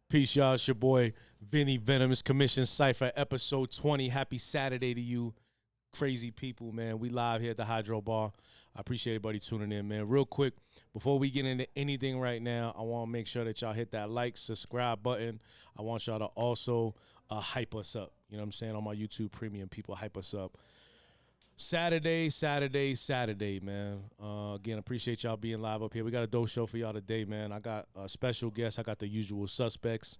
Peace, y'all. It's your boy, Vinny Venomous Commission Cypher, episode 20. Happy Saturday to you, crazy people, man. We live here at the Hydro Bar. I appreciate everybody tuning in, man. Real quick, before we get into anything right now, I want to make sure that y'all hit that like, subscribe button. I want y'all to also hype us up. You know what I'm saying? On my YouTube Premium, people hype us up. Saturday, man. Again, appreciate y'all being live up here. We got a dope show for y'all today, man. I got a special guest. I got the usual suspects.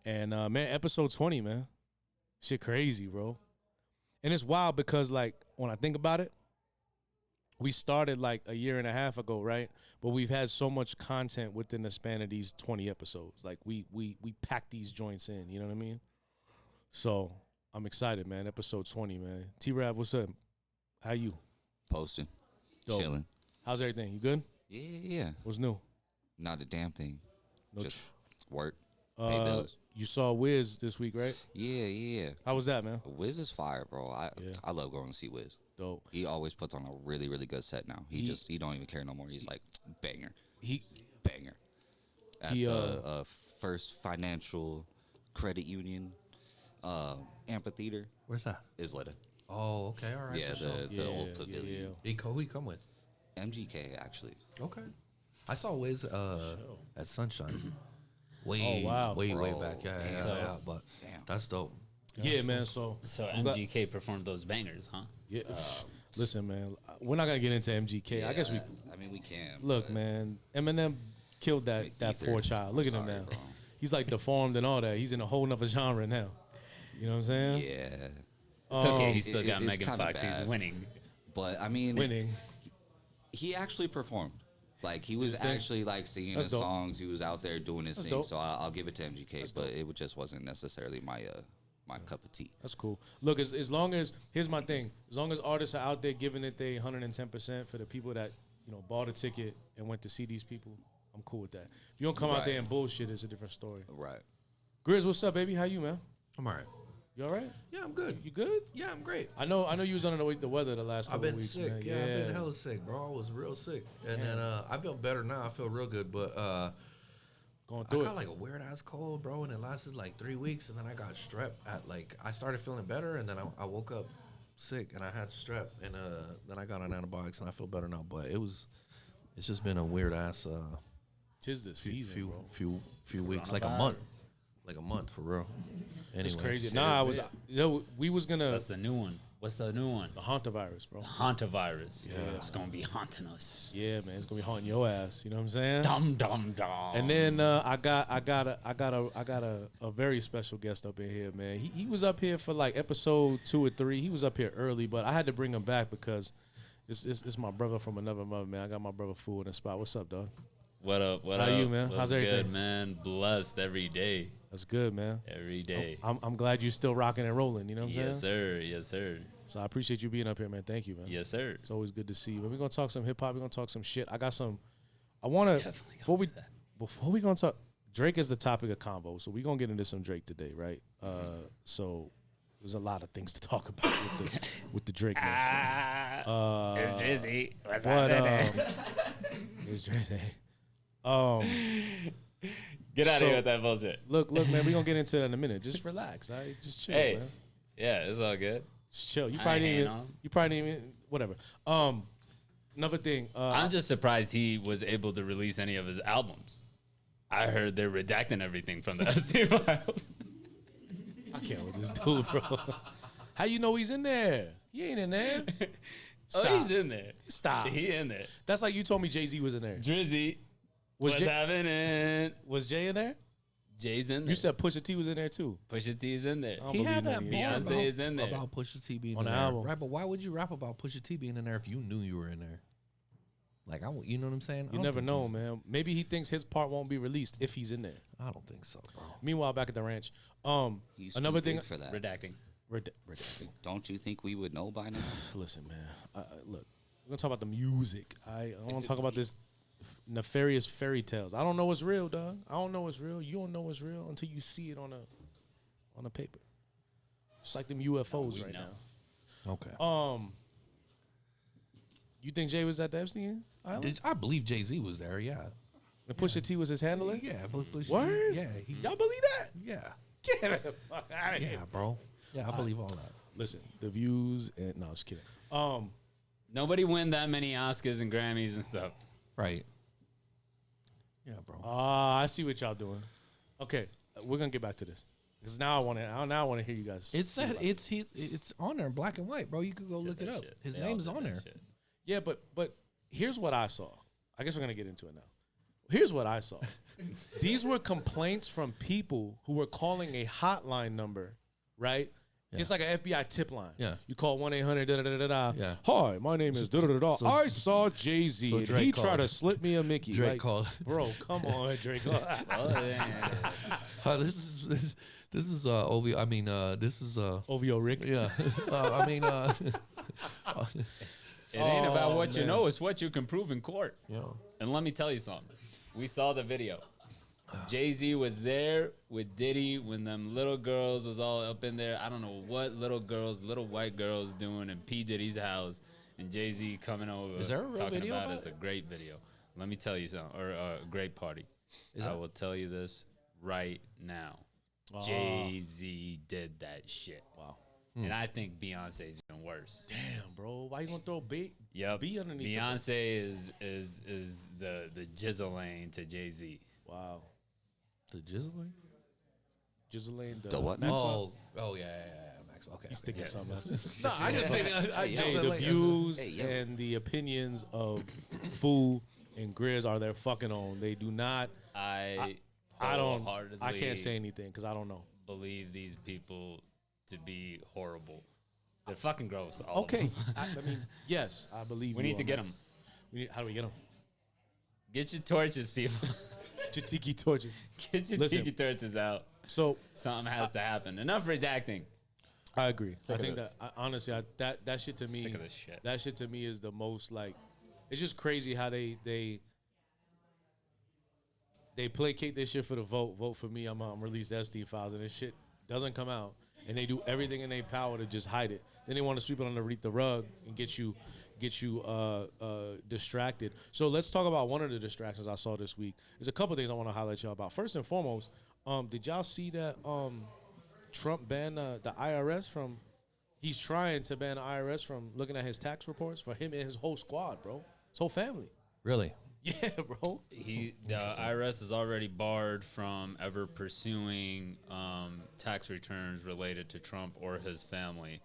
And, man, episode 20, man. Shit crazy, bro. And it's wild because, like, when I think about it, we started, like, a year and a half ago, right? But we've had so much content within the span of these 20 episodes. Like, we packed these joints in, you know what I mean? So, I'm excited, man. Episode 20, man. T-Rab, what's up? How you? Posting. Dope. Chilling. How's everything? You good? Yeah. What's new? Not a damn thing. No Just work. Pay bills. You saw Wiz this week, right? Yeah. How was that, man? Wiz is fire, bro. I love going to see Wiz. Dope. He always puts on a really, really good set now. He don't even care no more. He's like, banger. Banger. At the First Financial Credit Union amphitheater. Where's that? Isleta. Oh, okay, all right. Yeah, the old pavilion. Yeah. Who he come with? MGK, actually. Okay. I saw Wiz at Sunshine. Way back. Yeah. But damn, that's dope. Yeah, man. So MGK performed those bangers, huh? Yeah. Listen, man. We're not gonna get into MGK. Yeah, I guess we. I mean, we can. Look, man. Eminem killed that poor child. Look at him now. Bro. He's like deformed and all that. He's in a whole nother genre now. You know what I'm saying? Yeah. It's okay. He still got it's Megan Fox. bad. He's winning. But I mean, Winning. He actually performed. Like he was actually like singing his songs. He was out there doing his thing. So I'll give it to MGK. But it just wasn't necessarily my my cup of tea. That's cool. Look, as long as here's my thing. As long as artists are out there giving it their 110% for the people that bought a ticket and went to see these people, I'm cool with that. If you don't come out there and bullshit, it's a different story. Right. Grizz, what's up, baby? How you, man? I'm all right. You all right? Yeah, I'm good. You good? Yeah, I'm great. I know you was under the weather the last couple of weeks, sick. man. Yeah, I've been hella sick, bro. I was real sick. And then I feel better now. I feel real good. But going through I got like a weird ass cold, bro, and it lasted like 3 weeks. And then I got strep I started feeling better, and then I woke up sick and I had strep, and then I got on antibiotics and I feel better now. But it's just been a weird ass 'tis the season, bro. few weeks, like a month. Like a month for real. Anyway, it's crazy. We was gonna. That's the new one. What's the new one? The hantavirus, bro. Hantavirus. Yeah. It's gonna be haunting us. Yeah, man. It's gonna be haunting your ass. You know what I'm saying? Dum. And then I got a very special guest up in here, man. He was up here for like episode 2 or 3. He was up here early, but I had to bring him back because it's my brother from another mother, man. I got my brother Fool in the spot. What's up, dog? What up? How you, man? What's How's everything? good, man? Blessed every day. That's good, man. Every day. I'm glad you're still rocking and rolling. You know what I'm saying? Yes, sir. So I appreciate you being up here, man. Thank you, man. Yes, sir. It's always good to see you. But we're gonna talk some hip hop. We're gonna talk some shit. I got some. I wanna before we gonna talk. Drake is the topic of convo, so we're gonna get into some Drake today, right? So there's a lot of things to talk about with the Drake mess. It's Drizzy. What's It's Drizzy. Get out of here with that bullshit. Look, man, we're gonna get into it in a minute. Just relax, all right? Just chill, man. Yeah, it's all good. Just chill. You probably didn't even whatever. Another thing. I'm just surprised he was able to release any of his albums. I heard they're redacting everything from the Epstein files. I can't with this dude, bro. How you know he's in there? He ain't in there. Stop. Oh, he's in there. Stop. He in there. That's like you told me Jay-Z was in there. Drizzy. What's happening? Was Jay in there? Jay's in there. You said Pusha T was in there too. Pusha T's in there. He had that Beyonce is in there. About Pusha T being on in the there. album. Right, but why would you rap about Pusha T being in there if you knew you were in there? Like, you know what I'm saying? You never know, man. Maybe he thinks his part won't be released if he's in there. I don't think so, bro. Meanwhile, back at the ranch, He's another too thing big for that. Redacting. Redacting. Don't you think we would know by now? Listen, man. Look, we're gonna talk about the music. I want to talk about this nefarious fairy tales. I don't know what's real, dog. I don't know what's real. You don't know what's real until you see it on a paper. It's like them UFOs right now. Okay. You think Jay was at the Epstein Island? I believe Jay-Z was there, yeah. And Pusha T was his handler? Yeah, Pusha T. Word? Yeah, Y'all believe that? yeah, Get the fuck out of yeah, here. bro. Yeah, I believe all that. Listen, the views and no, just kidding. Nobody win that many Oscars and Grammys and stuff. Right. Yeah, bro. I see what y'all doing. Okay, we're gonna get back to this because now I want to hear you guys. It's said it's on there in black and white, bro. You could go look it up. Shit. His They all name is did on that there. shit. Yeah, but here's what I saw. I guess we're gonna get into it now. Here's what I saw. These were complaints from people who were calling a hotline number, right? Yeah. It's like an FBI tip line. Yeah. You call 1-800 da da da da da. Yeah. Hi, my name is da da da da. So- I saw Jay-Z so and Drake he tried called. to slip me a Mickey. Drake Like, called. bro, come on, Drake. Oh, yeah. This is OVO. I mean, this is OVO Rick. yeah. I mean, It ain't about Oh, what you man. know, it's what you can prove in court. yeah. And let me tell you something. We saw the video. Jay-Z was there with Diddy when them little girls was all up in there. I don't know what little white girls doing in P. Diddy's house. And Jay-Z coming over Is there a real talking video about about it's a great video. Let me tell you something. Or a great party. Is I that- will tell you this right now. Oh. Jay-Z did that shit. Wow. And I think Beyonce's even worse. Damn, bro. Why you gonna throw B underneath? Beyonce is the jizzle lane to Jay-Z. Wow. The Jizzle. Jizzle The what now? Maxwell. Oh yeah. Maxwell. Okay. He's thinking Yes. something else. No, I just think Hey, the views and the opinions of Fu and Grizz are their fucking own. They do not. I don't. I can't say anything because I don't know. Believe these people to be horrible. They're fucking gross. all of Okay. them. I mean, yes, I believe. We you need to on get that. them. How do we get them? Get your torches, people. Tiki torture. Get your Listen. tiki torches out. So Something has to happen. Enough redacting. I agree. Sick I of think this. that honestly, that shit to me, Sick of this shit. that shit to me is the most like. It's just crazy how they placate this shit for the vote. Vote for me. I'm release the Epstein files, and this shit doesn't come out, and they do everything in their power to just hide it. Then they want to sweep it underneath the rug and get you distracted. So let's talk about one of the distractions I saw this week. There's a couple things I want to highlight y'all about. First and foremost, did y'all see that Trump banned the IRS from? He's trying to ban the IRS from looking at his tax reports for him and his whole squad, bro. His whole family. Really? Yeah, bro. The IRS is already barred from ever pursuing tax returns related to Trump or his family.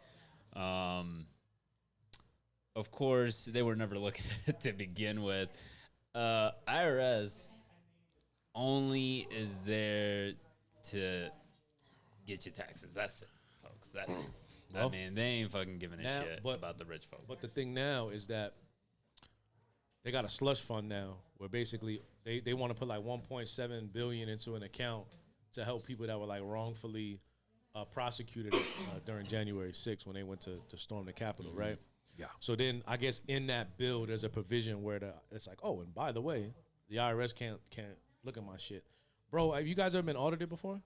Of course, they were never looking at it to begin with. IRS only is there to get your taxes. That's it, folks. That's it. Well, I mean, they ain't fucking giving a now- shit but- about the rich folks. But the thing now is that they got a slush fund now where basically they want to put like 1.7 billion into an account to help people that were like wrongfully prosecuted during January 6th when they went to storm the Capitol, right? Yeah. So then I guess in that bill there's a provision where it's like, oh, and by the way, the IRS can't look at my shit. Bro, have you guys ever been audited before?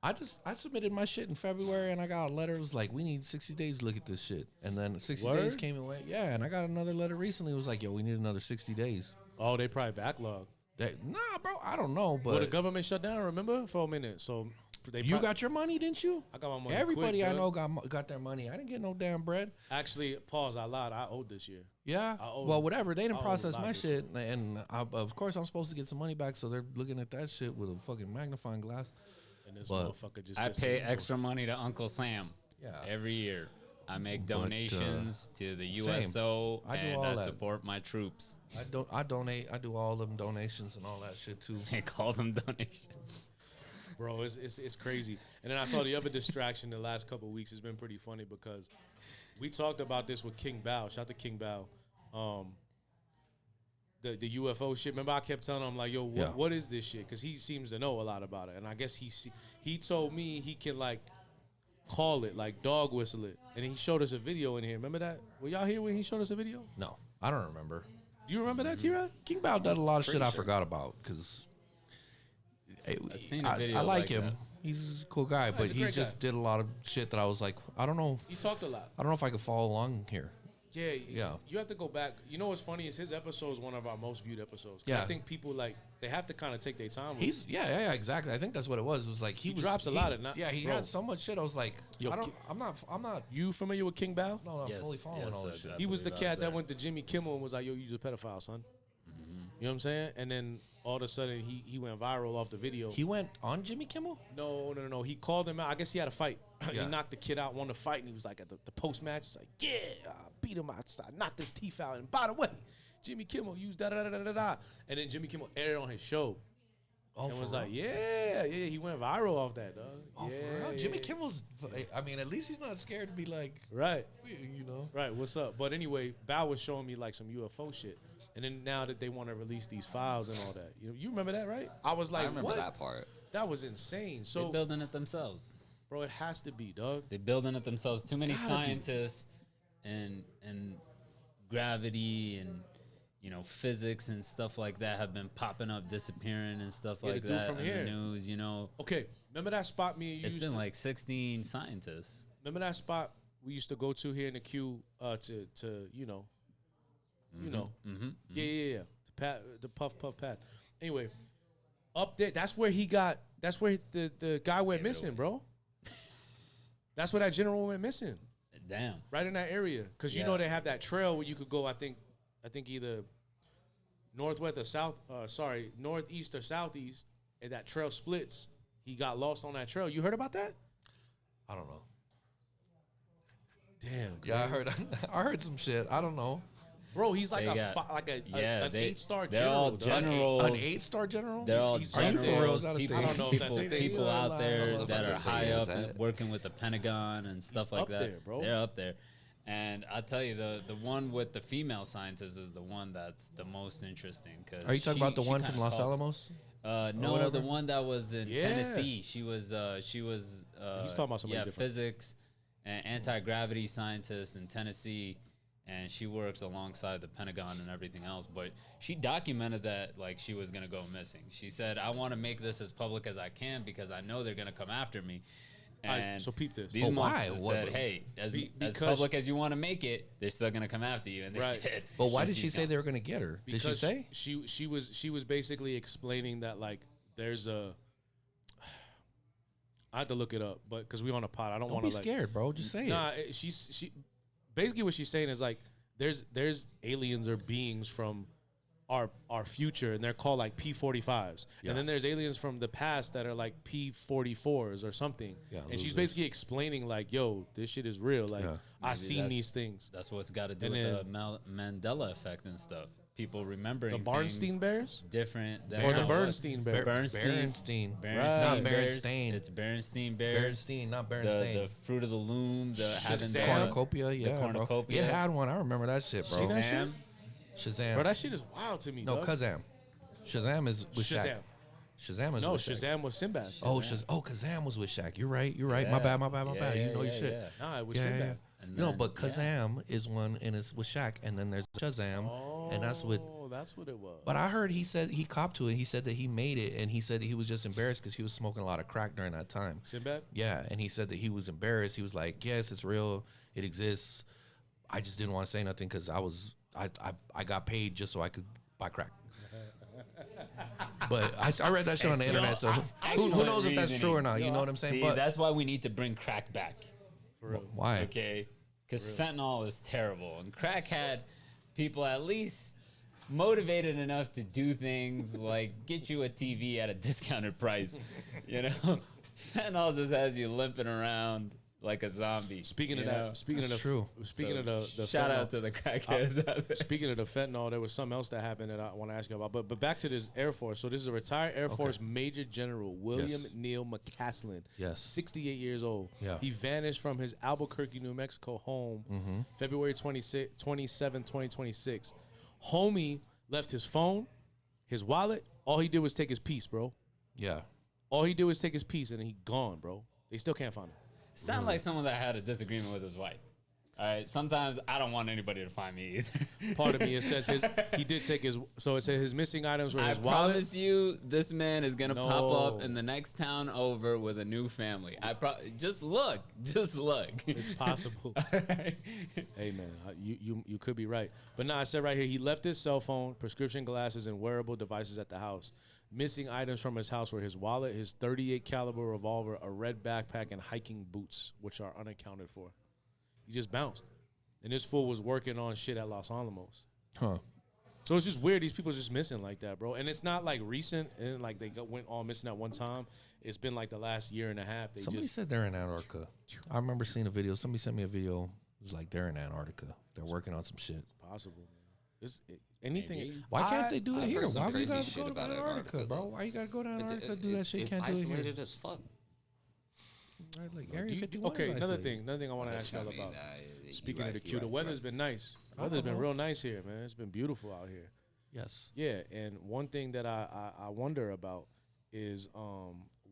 I submitted my shit in February and I got a letter. It was like, we need 60 days to look at this shit. And then 60 days Word? came and went. Yeah, and I got another letter recently. It was like, yo, we need another 60 days. Oh, they probably backlog. Nah, bro, I don't know, Well, the but government shut down, remember, for a minute. So they you got your money, didn't you? I got my money. Everybody quick, I Doug. know got their money. I didn't get no damn bread. Actually, pause. I lied. I owed this year. Yeah. I owe- Well, whatever. They I didn't owe process a lot my this shit, and of course I'm supposed to get some money back. So they're looking at that shit with a fucking magnifying glass. And this But motherfucker just. I gets pay the- extra money to Uncle Sam Yeah. every year. I make But, donations to the same. USO I do and all I that. support my troops. I donate. I do all them donations and all that shit too. They call them donations. Bro, it's crazy. And then I saw the other distraction the last couple of weeks. It's been pretty funny because we talked about this with King Bao. Shout out to King Bao. The UFO shit. Remember, I kept telling him like, "Yo, Yeah. what is this shit?" Because he seems to know a lot about it. And I guess he told me he can like call it, like dog whistle it. And he showed us a video in here. Remember that? Were y'all here when he showed us a video? No, I don't remember. Do you remember that, T-Rod? King Bao did a lot of shit I sure. forgot about because seen a video I like like him. that. He's a cool guy, he's but a he great just guy. did a lot of shit that I was like, I don't know. He talked a lot. I don't know if I could follow along here. Yeah. You have to go back. You know what's funny is his episode is one of our most viewed episodes. Yeah. I think people they have to kind of take their time. Yeah, exactly. I think that's what it was. It was like he drops a lot of not. Yeah, he bro. had so much shit. I was like, Yo, I'm not. You familiar with King Bao? No, I'm fully following all this shit. He was the cat that went to Jimmy Kimmel and was like, "Yo, you're a pedophile, son." You know what I'm saying? And then all of a sudden he went viral off the video. He went on Jimmy Kimmel? No. He called him out. I guess he had a fight. Yeah. He knocked the kid out, won the fight, and he was like at the post match. He's like, "Yeah, I beat him out. I knocked his teeth out. And by the way, Jimmy Kimmel used da da da da da da." And then Jimmy Kimmel aired on his show. Oh, and was like, yeah, he went viral off that, dog. Oh, yeah, for real? Jimmy Kimmel's, I mean, at least he's not scared to be like, right. you know. Right, what's up? But anyway, Bao was showing me like some UFO shit. And then now that they want to release these files and all that. You remember that, right? I was like, I remember what? that part. That was insane. So They're building it themselves. Bro, it has to be, dog. They're building it themselves. Too many gotta scientists and gravity and physics and stuff like that have been popping up, disappearing and stuff Yeah, like the dude that from in here. the news. Okay, remember that spot me and you It's used been to, like 16 scientists. remember that spot we used to go to here in the queue to Yeah. The puff path. Anyway, up there, that's where the guy went missing, bro. That's where that general went missing. Damn. Right in that area. Because you know they have that trail where you could go, I think either northwest or northeast or southeast, and that trail splits. He got lost on that trail. You heard about that? I don't know. Damn. Yeah, I heard some shit. I don't know. Bro, he's like an an 8-star they're general. all dog. generals. An 8-star general? They're all Are you generals. for real? Is that a people, thing? I don't know if that's a thing. people out there I was about that to are say, high is up that- working with the Pentagon and stuff like up that. there, bro. They're up there. And I'll tell you, the one with the female scientist is the one that's the most interesting. Cause Are you talking about the she one kinda from Los called- Alamos? No, whatever? the one that was in Yeah. Tennessee. She was He's talking about somebody different. physics and anti-gravity scientist in Tennessee, and she works alongside the Pentagon and everything else. But she documented that like she was gonna go missing. She said, "I want to make this as public as I can because I know they're gonna come after me." And so peep this. These why? motherfuckers What- said, "Hey, as because- public as you want to make it, they're still gonna come after you," and they Right. did. But why did she She's say gone. they were going to get her? Did she Because say? she was basically explaining that like there's a. I have to look it up, but because we on a pod, I don't Don't want be to scared, bro. Just say Nah, it. she basically what she's saying is like there's aliens or beings from our future, and they're called like P-45s, Yeah. and then there's aliens from the past that are like P-44s or something. Yeah, and she's losers. basically explaining like, yo, this shit is real. Like Yeah. I Maybe seen that's- these things. That's what's got to do And with the Mandela effect and stuff. People remembering The Barnstein things Bears different than or the how- Bernstein Bears. Berenstein. Berenstain Not Bears. Berenstain. It's Berenstain Bears. Berenstein, not The Berenstain. fruit of the loom. The having Shazam. the Cornucopia, yeah, bro. cornucopia. It had one. I remember that shit, bro. Seen that shit? Shazam. Bro, that shit is wild to me. No, dog. Kazam. Shazam is with Shaq. Shazam. Shazam is No, with Shaq. Shazam was Sinbad. Oh, Kazam was with Shaq. You're right. You're right. My Yeah. bad. My bad. My Yeah, bad. yeah, You know your yeah, shit. yeah. Nah, it was Yeah, yeah, Sinbad. And No, then- but Kazam is one, and it's with Shaq, and then there's Shazam, and that's with. Oh, that's what it was. But I heard he said he copped to it. He said that he made it, and he said that he was just embarrassed because he was smoking a lot of crack during that time. Sinbad? Yeah, and he said that he was embarrassed. He was like, "Yes, it's real. It exists. I just didn't want to say nothing because I got paid just so I could buy crack." But I read that shit on the internet, so who knows if that's true or not? You know what I'm saying? See, But that's why we need to bring crack back. why? Okay, because fentanyl is terrible, and crack had people at least motivated enough to do things like get you a TV at a discounted price. You know, fentanyl just has you limping around like a zombie. Speaking of you know? that, speaking That's of true. Speaking So, of the shout fentanyl, out to the crackheads out there. Speaking of the fentanyl, there was something else that happened that I want to ask you about. But back to this Air Force. So this is a retired Air Force Major General William Yes. Neal McCaslin. Yes. 68 years old. Yeah. He vanished from his Albuquerque, New Mexico home February 27, 2026. Homie left his phone, his wallet. All he did was take his piece, bro. Yeah. All he did was take his piece, and then he gone, bro. They still can't find him. Sound like someone that had a disagreement with his wife. All right. Sometimes I don't want anybody to find me either. Part of me, it says he did take his, so it said his missing items were his I wallet. promise you, this man is gonna pop up in the next town over with a new family. Just look. It's possible. Hey man, you could be right. But no, I said right here, he left his cell phone, prescription glasses, and wearable devices at the house. Missing items from his house were his wallet, his .38 caliber revolver, a red backpack, and hiking boots, which are unaccounted for. He just bounced. And this fool was working on shit at Los Alamos. Huh. So it's just weird. These people are just missing like that, bro. And it's not like recent and like they went all missing at one time. It's been like the last year and a half. Somebody said they're in Antarctica. I remember seeing a video. Somebody sent me a video. It was like they're in Antarctica. They're working on some shit. Possible, man. Anything. Why can't they do it I've here? heard some Why we crazy gotta shit go to about Antarctica, bro? Why you gotta go to Antarctica to do that shit? It's Can't do it here. isolated as fuck. Right, like Area 51 okay, is another isolated. thing I want to ask y'all about. Speaking of the Q, the right, weather's been nice. The weather's been real nice here, man. It's been beautiful out here. Yes. Yeah, and one thing that I wonder about is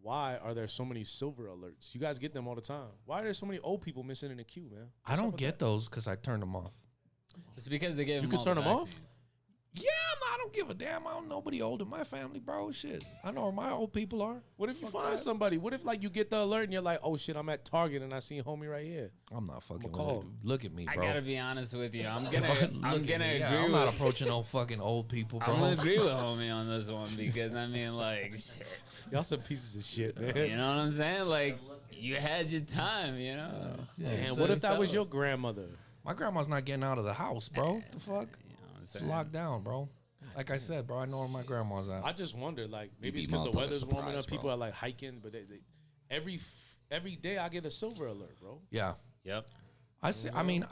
why are there so many silver alerts? You guys get them all the time. Why are there so many old people missing in the queue, man? I don't get those because I turned them off. It's because they gave You him can all turn the them off? vaccines. Yeah, I don't give a damn. I don't nobody old in my family, bro. Shit. I know where my old people are. What if you find somebody? What if like you get the alert and you're like, oh shit, I'm at Target and I see homie right here? I'm not fucking call. with it. Look at me, I bro. gotta be honest with you. I'm gonna Look at me. Yeah, agree. I'm not approaching no fucking old people, bro. I'm gonna agree with homie on this one because I mean, like, shit. Y'all some pieces of shit, man. You know what I'm saying? Like, you had your time, you know. Damn, what if that was your grandmother? My grandma's not getting out of the house, bro. The fuck? You know what I'm It's saying? locked down, bro. Like I said, bro, I know where my grandma's at. I just wonder, like, maybe it's be because the motherfucking weather's warming up. surprised, People bro. are like hiking, but every day I get a silver alert, bro. Yeah. Yep. I mean,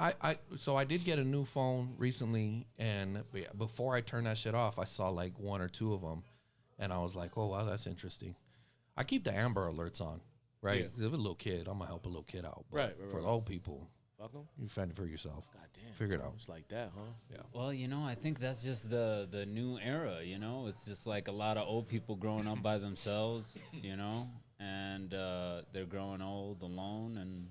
so I did get a new phone recently, and before I turned that shit off, I saw like one or two of them, and I was like, oh, wow, that's interesting. I keep the Amber Alerts on, right? Yeah. If a little kid, I'm going to help a little kid out. But Right, for right. the old people, Fuck them. you fend for yourself. God damn. Figure it out. It's like that, huh? Yeah. Well, you know, I think that's just the new era, you know? It's just like a lot of old people growing up by themselves, you know? And they're growing old alone, and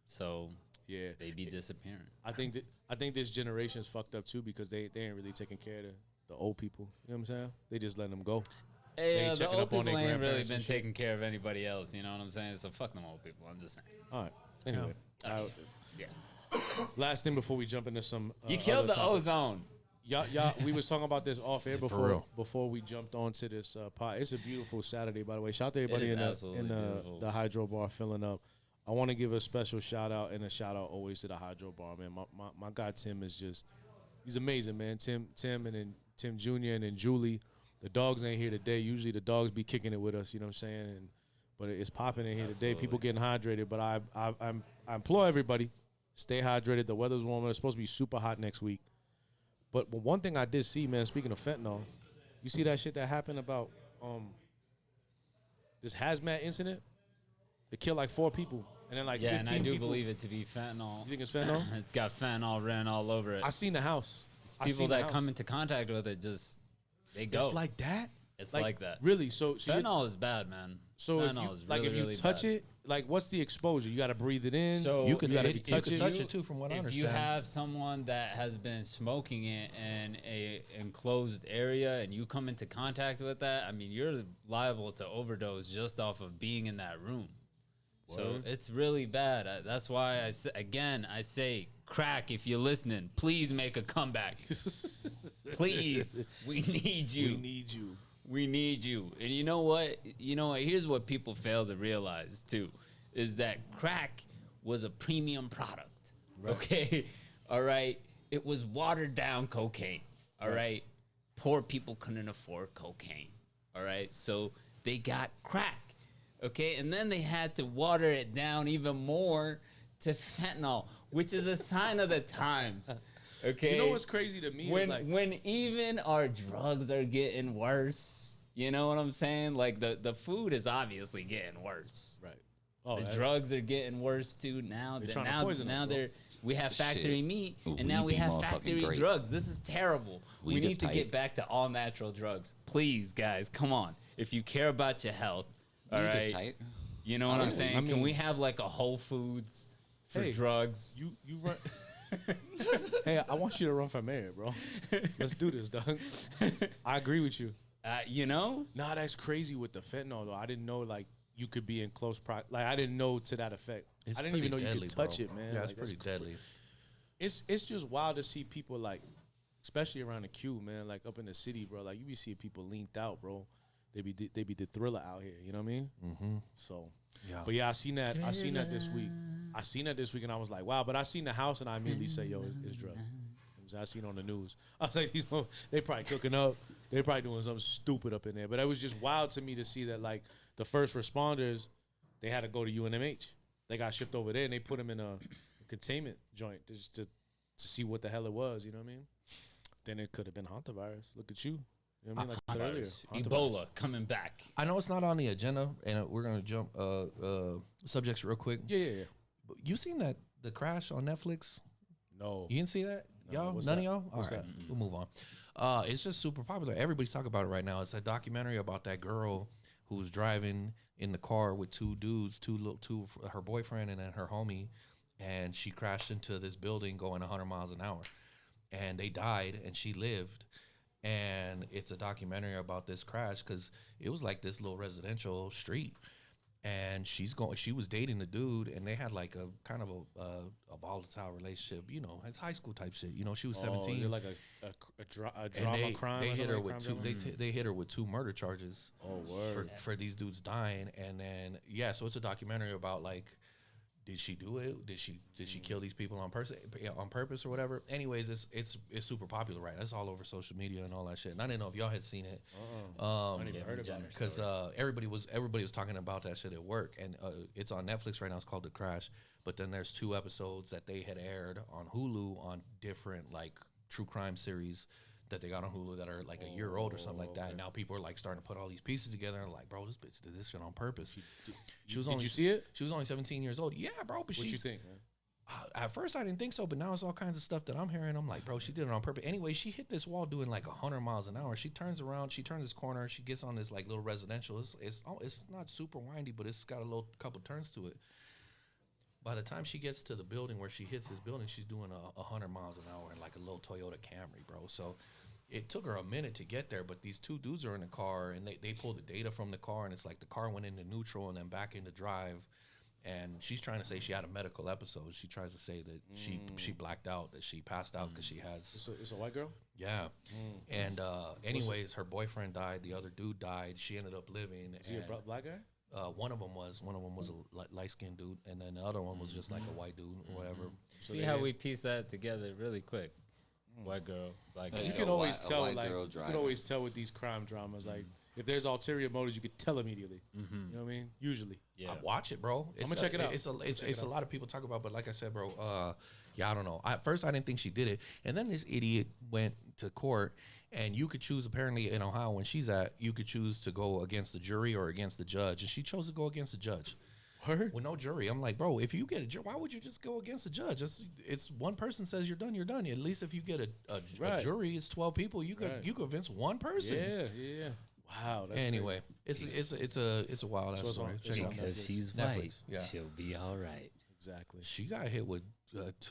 so Yeah. they be disappearing. I think this generation's fucked up too because they ain't really taking care of the old people. You know what I'm saying? They just letting them go. Hey, ain't the checking old up on people their ain't really grandparents been and shit. taking care of anybody else, you know what I'm saying? So fuck them old people, I'm just saying. All right. Anyway, Yeah. last thing before we jump into some. You killed other the topics. ozone. Y'all, we was talking about this off air real. before we jumped onto this pod. It's a beautiful Saturday, by the way. Shout out to everybody is in absolutely the beautiful. the Hydro Bar filling up. I want to give a special shout out and a shout out always to the Hydro Bar, man. My guy Tim is he's amazing, man. Tim and then Tim Jr. and then Julie. The dogs ain't here today. Usually the dogs be kicking it with us, you know what I'm saying? But it's popping in here today. People getting hydrated, but I implore everybody, stay hydrated. The weather's warmer. It's supposed to be super hot next week. But one thing I did see, man, speaking of fentanyl, you see that shit that happened about this hazmat incident? It killed like 4 people. And then like 15 Yeah, and I do people. believe it to be fentanyl. You think it's fentanyl? It's got fentanyl written all over it. I seen the house. I People seen the that house. come into contact with it just, they go. It's like that? It's like that. Really? So you, Fentanyl is bad, man. so if Fentanyl you, is like really, if you really touch bad. it, like what's the exposure? You got to breathe it in. So You could gotta if be you touching could touch it too, from what I If understand. you have someone that has been smoking it in a enclosed area and you come into contact with that, I mean, you're liable to overdose just off of being in that room. So it's really bad. That's why I say, crack, if you're listening, please make a comeback. Please, we need you. We need you. We need you. And you know what? Here's what people fail to realize too, is that crack was a premium product. Right. Okay? All right? It was watered down cocaine. All right? Poor people couldn't afford cocaine. All right? So they got crack. Okay? And then they had to water it down even more to fentanyl, which is a sign of the times. Okay. You know what's crazy to me is like when even our drugs are getting worse, you know what I'm saying? Like the food is obviously getting worse. right. Oh, The drugs are getting worse too. Now They're trying to poison us, bro. we have factory Shit. meat, We and now we be have motherfucking factory great. drugs. This is terrible. We Weed need is to tight. get back to all natural drugs, please, guys. Come on, if you care about your health, all Weed is right. tight. You know what I'm saying? I mean- Can we have like a Whole Foods for drugs. You run. Hey, I want you to run for mayor, bro. Let's do this, dog. I agree with you. You know? Nah, that's crazy with the fentanyl though. I didn't know like you could be in close like I didn't know to that effect. I didn't even know you could touch it, man. Yeah, like, it's pretty deadly. It's just wild to see people like, especially around the Q, man, like up in the city, bro. Like you be seeing people leaned out, bro. They be the thriller out here. You know what I mean? Mm-hmm. So, yeah. But yeah, I seen that this week. I seen that this week, and I was like, wow. But I seen the house, and I immediately say, yo, it's drugs. I seen on the news. I was like, they probably cooking up. They probably doing something stupid up in there. But it was just wild to me to see that, like, the first responders, they had to go to UNMH. They got shipped over there, and they put them in a containment joint just to see what the hell it was. You know what I mean? Then it could have been hantavirus. Look at you. You know what I mean? Like earlier. Ebola coming back. I know it's not on the agenda, and we're going to jump subjects real quick. Yeah. But you seen the crash on Netflix? No. You didn't see that? No, Y'all? None of y'all? What's All right, that? we'll move on. It's just super popular. Everybody's talking about it right now. It's a documentary about that girl who was driving in the car with two dudes, her boyfriend and then her homie, and she crashed into this building going 100 miles an hour. And they died, and she lived. And it's a documentary about this crash because it was like this little residential street. And she was dating the dude, and they had like a kind of a volatile relationship. You know, it's high school type shit. You know, she was 17. Like a drama crime. They hit her with two. They hit her with 2 murder charges. Oh, word. For these dudes dying, and then so it's a documentary about like, did she do it? Did she kill these people on purpose or whatever? Anyways, it's super popular, right? That's all over social media and all that shit. And I didn't know if y'all had seen it. I didn't even heard about it because everybody was talking about that shit at work, and it's on Netflix right now. It's called The Crash. But then there's 2 episodes that they had aired on Hulu on different like true crime series that they got on Hulu that are like a year old or something like that. And now people are like starting to put all these pieces together and like, bro, this bitch did this shit on purpose. Did you see it? She was only 17 years old. Yeah, bro. But what you think, man? At first I didn't think so, but now it's all kinds of stuff that I'm hearing. I'm like, bro, she did it on purpose. Anyway, she hit this wall doing like 100 miles an hour. She turns around, she turns this corner, she gets on this like little residential. It's not super windy, but it's got a couple turns to it. By the time she gets to the building where she hits this building, she's doing 100 miles an hour in like a little Toyota Camry, bro. So it took her a minute to get there, but these 2 dudes are in the car, and they pull the data from the car, and it's like the car went into neutral and then back into drive. And she's trying to say she had a medical episode. She tries to say that she blacked out, that she passed out because she has... It's a white girl? Yeah. And anyways, her boyfriend died. The other dude died. She ended up living. Is he a black guy? One of them was a light-skinned dude, and then the other one was just like a white dude or whatever. See how we piece that together really quick. White girl, black guy. You can always tell, like, you can always tell with these crime dramas, like, if there's ulterior motives, you could tell immediately. You know what I mean? Usually. Yeah. I watch it, bro. I'm gonna check it out. It's a lot of people talk about, but like I said, bro, I don't know. At first, I didn't think she did it, and then this idiot went to court, and you could choose. Apparently, in Ohio, when she's at, you could choose to go against the jury or against the judge, and she chose to go against the judge. Her? With no jury. I'm like, bro, if you get a jury, why would you just go against the judge? It's one person says you're done, you're done. At least if you get a jury, it's 12 people. You could convince one person. Yeah. Wow. That's anyway, crazy. it's a wild ass story. Because she's white, she'll be all right. Exactly. She got hit with,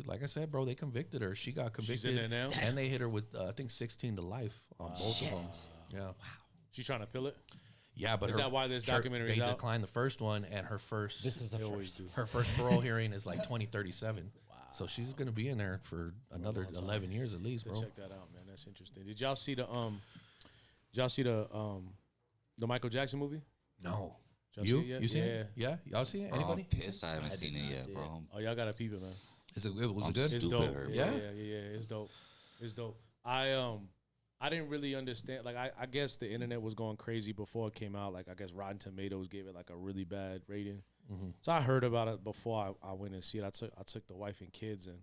like I said, bro, they convicted her. She got convicted. She's in there now? And they hit her with, I think, 16 to life on both of them. Yeah. Wow. She trying to appeal it? Yeah, but is that why this documentary is out? They declined the first one, and her first... This is her first parole hearing is like 2037. Wow. So she's going to be in there for another 11 years at least, bro. Check that out, man. That's interesting. Did y'all see the Michael Jackson movie? No. You seen it? Yeah? Y'all seen it? Anybody? I'm pissed I haven't seen it yet, bro. Oh, y'all got to peep it, man. Was it good? It's dope. Yeah? It's dope. It's dope. I didn't really understand. Like, I guess the internet was going crazy before it came out. Like, I guess Rotten Tomatoes gave it like a really bad rating. So I heard about it before I went and see it. I took the wife and kids, and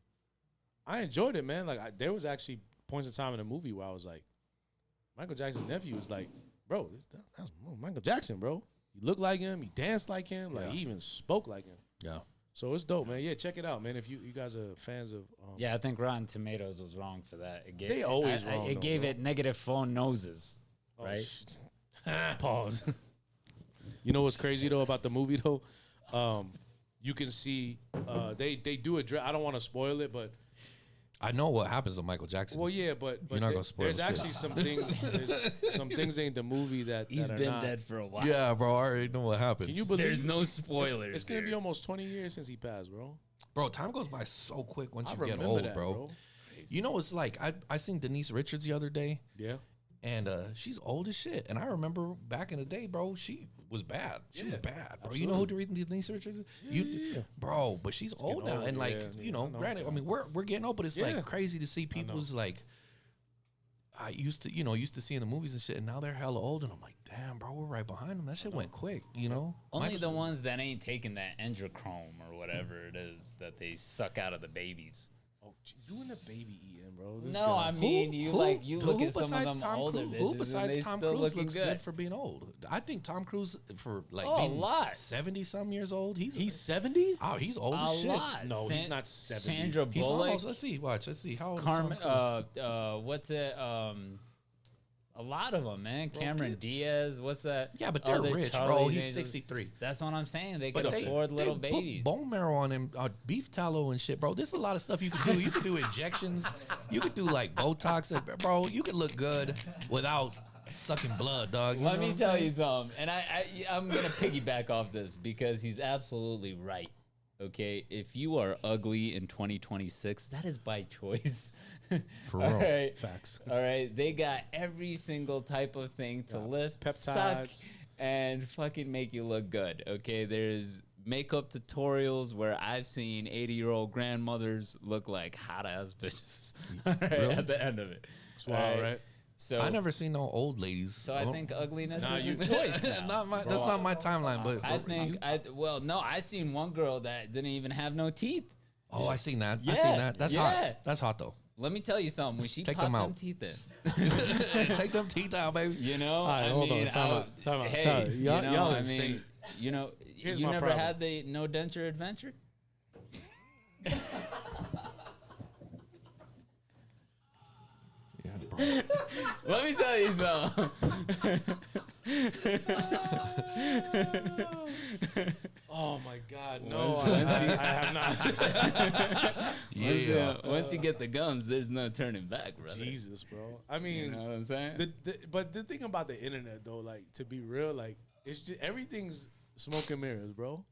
I enjoyed it, man. Like, there was actually points in time in the movie where I was like, Michael Jackson's nephew was like, bro, that's Michael Jackson, bro. You look like him. You dance like him. Like, he even spoke like him. Yeah. So it's dope, man. Yeah, check it out, man. If you guys are fans of... I think Rotten Tomatoes was wrong for that. They always wrong. It gave it negative phone noses, right? Pause. You know what's crazy, though, about the movie, though? you can see they do address. I don't want to spoil it, but I know what happens to Michael Jackson. well, yeah, but You're not gonna spoil there's shit. actually some things. There's some things in the movie that He's that are been not. dead for a while. Yeah, bro, I already know what happens. Can you believe? There's no spoilers. It's gonna be here. almost 20 years since he passed, bro. Bro, time goes by so quick once I you get remember old, that, bro. You know, it's like I seen Denise Richards the other day, Yeah. and she's old as shit. And I remember back in the day, bro, she was bad. She was bad, bro. You know who Denise Richards is? Bro, but she's old now. old, And like, yeah, you know, granted, I mean, we're getting old, but it's Yeah. like crazy to see people's like I used to see in the movies and shit, and now they're hella old, and I'm like, damn, bro, we're right behind them. That shit went quick, you know. Only the ones that ain't taking that endrochrome or whatever it is that they suck out of the babies. Oh, you and the baby eating, bro. This No, guy. I mean you look who at some of besides them Tom older Cruise, bitches who and besides they Tom still Cruise looking looks good. good for being old? I think Tom Cruise for like Oh, a being lot. 70-some years old. He's 70. oh, he's old A as shit. lot. No, he's not 70. Sandra He's Bullock. almost. Let's see. Watch. Let's see. How old is Carmen, Tom Cruise? what's it? A lot of them, man. Cameron Diaz. What's that? Yeah, but they're other rich, bro. Charlie's He's Angels? 63. That's what I'm saying. They But can afford little put babies. bone marrow on him, beef tallow and shit, bro. There's a lot of stuff you can do. You can do injections. You could do like Botox, bro. You could look good without sucking blood, dog. You Let know me what I'm tell saying? you something, and I'm gonna piggyback off this because he's absolutely right. Okay, if you are ugly in 2026, that is by choice. For All real. right. Facts. All right, they got every single type of thing to lift, suck, peptides. and fucking make you look good. Okay, there's makeup tutorials where I've seen 80-year-old grandmothers look like hot ass bitches. All right, Really? at the end of it. It's wild, right? So I never seen no old ladies. So I think ugliness Nah, is you- a choice now. That's not my timeline, but I think I seen one girl that didn't even have no teeth. oh, I seen that. I Yeah, seen that. That's yeah. hot. That's hot though. Let me tell you something. When she Take popped them them out. teeth in, Take them teeth out, baby. you know, All right, I hold on. mean, Time I- out, time out, hey, time out. you Y'all- know, y'all I insane. mean, you know, Here's you my never problem. had the no denture adventure. Yeah, bro. Let me tell you something. Oh my God, no, I have not. Yeah. Once you get the gums, there's no turning back, brother. Jesus, bro. I mean, You know what I'm saying? but the thing about the internet, though, like to be real, like it's just everything's smoke and mirrors, bro.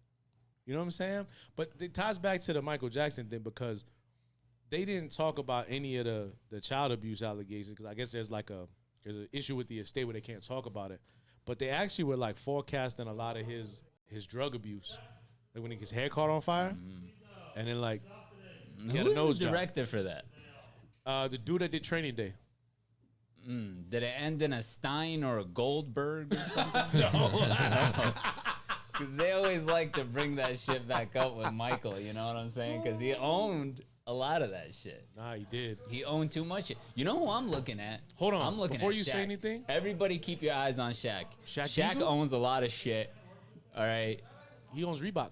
You know what I'm saying? But it ties back to the Michael Jackson thing because they didn't talk about any of the child abuse allegations because I guess there's an issue with the estate where they can't talk about it. But they actually were like forecasting a lot of his drug abuse, like when his hair caught on fire, and then like he had a Who's nose the job. director for that? The dude that did Training Day. Did it end in a Stein or a Goldberg or something? Because they always like to bring that shit back up with Michael, you know what I'm saying? Because he owned a lot of that shit. Nah, he did. He owned too much shit. You know who I'm looking at? Hold on, I'm looking before at you Shaq. say anything. Everybody keep your eyes on Shaq. Shaq Diesel? owns a lot of shit. All right. He owns Reebok.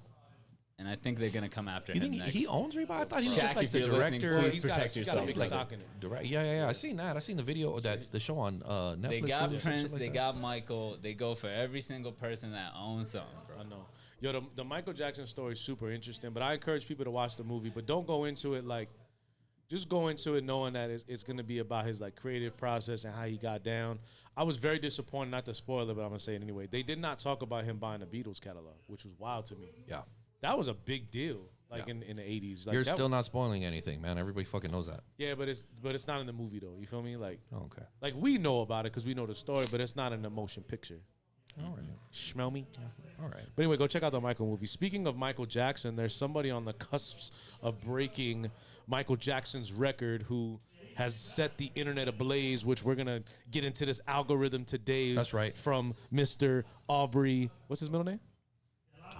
And I think they're going to come after You him think next. he owns Reebok? I thought he was Shaq, just like if the you're listening, director. please He's got a- protect he's got a yourself. big brother. stock in it. Direct, yeah. I seen that. I seen the video of that the show on Netflix. They or got some shit Prince, like they that. got Michael. They go for every single person that owns something, bro. I know. Yo, the Michael Jackson story is super interesting, but I encourage people to watch the movie. But don't go into it like, just go into it knowing that it's going to be about his like creative process and how he got down. I was very disappointed, not to spoil it, but I'm going to say it anyway. They did not talk about him buying the Beatles catalog, which was wild to me. Yeah. That was a big deal, like Yeah. in the 80s. Like You're that still not spoiling anything, man. Everybody fucking knows that. Yeah, but it's not in the movie though. You feel me? Like Oh, okay. like we know about it because we know the story, but it's not in the motion picture. All right. Smell me? All right. But anyway, go check out the Michael movie. Speaking of Michael Jackson, there's somebody on the cusp of breaking Michael Jackson's record who has set the internet ablaze, which we're going to get into this algorithm today. That's right. From Mr. Aubrey. What's his middle name?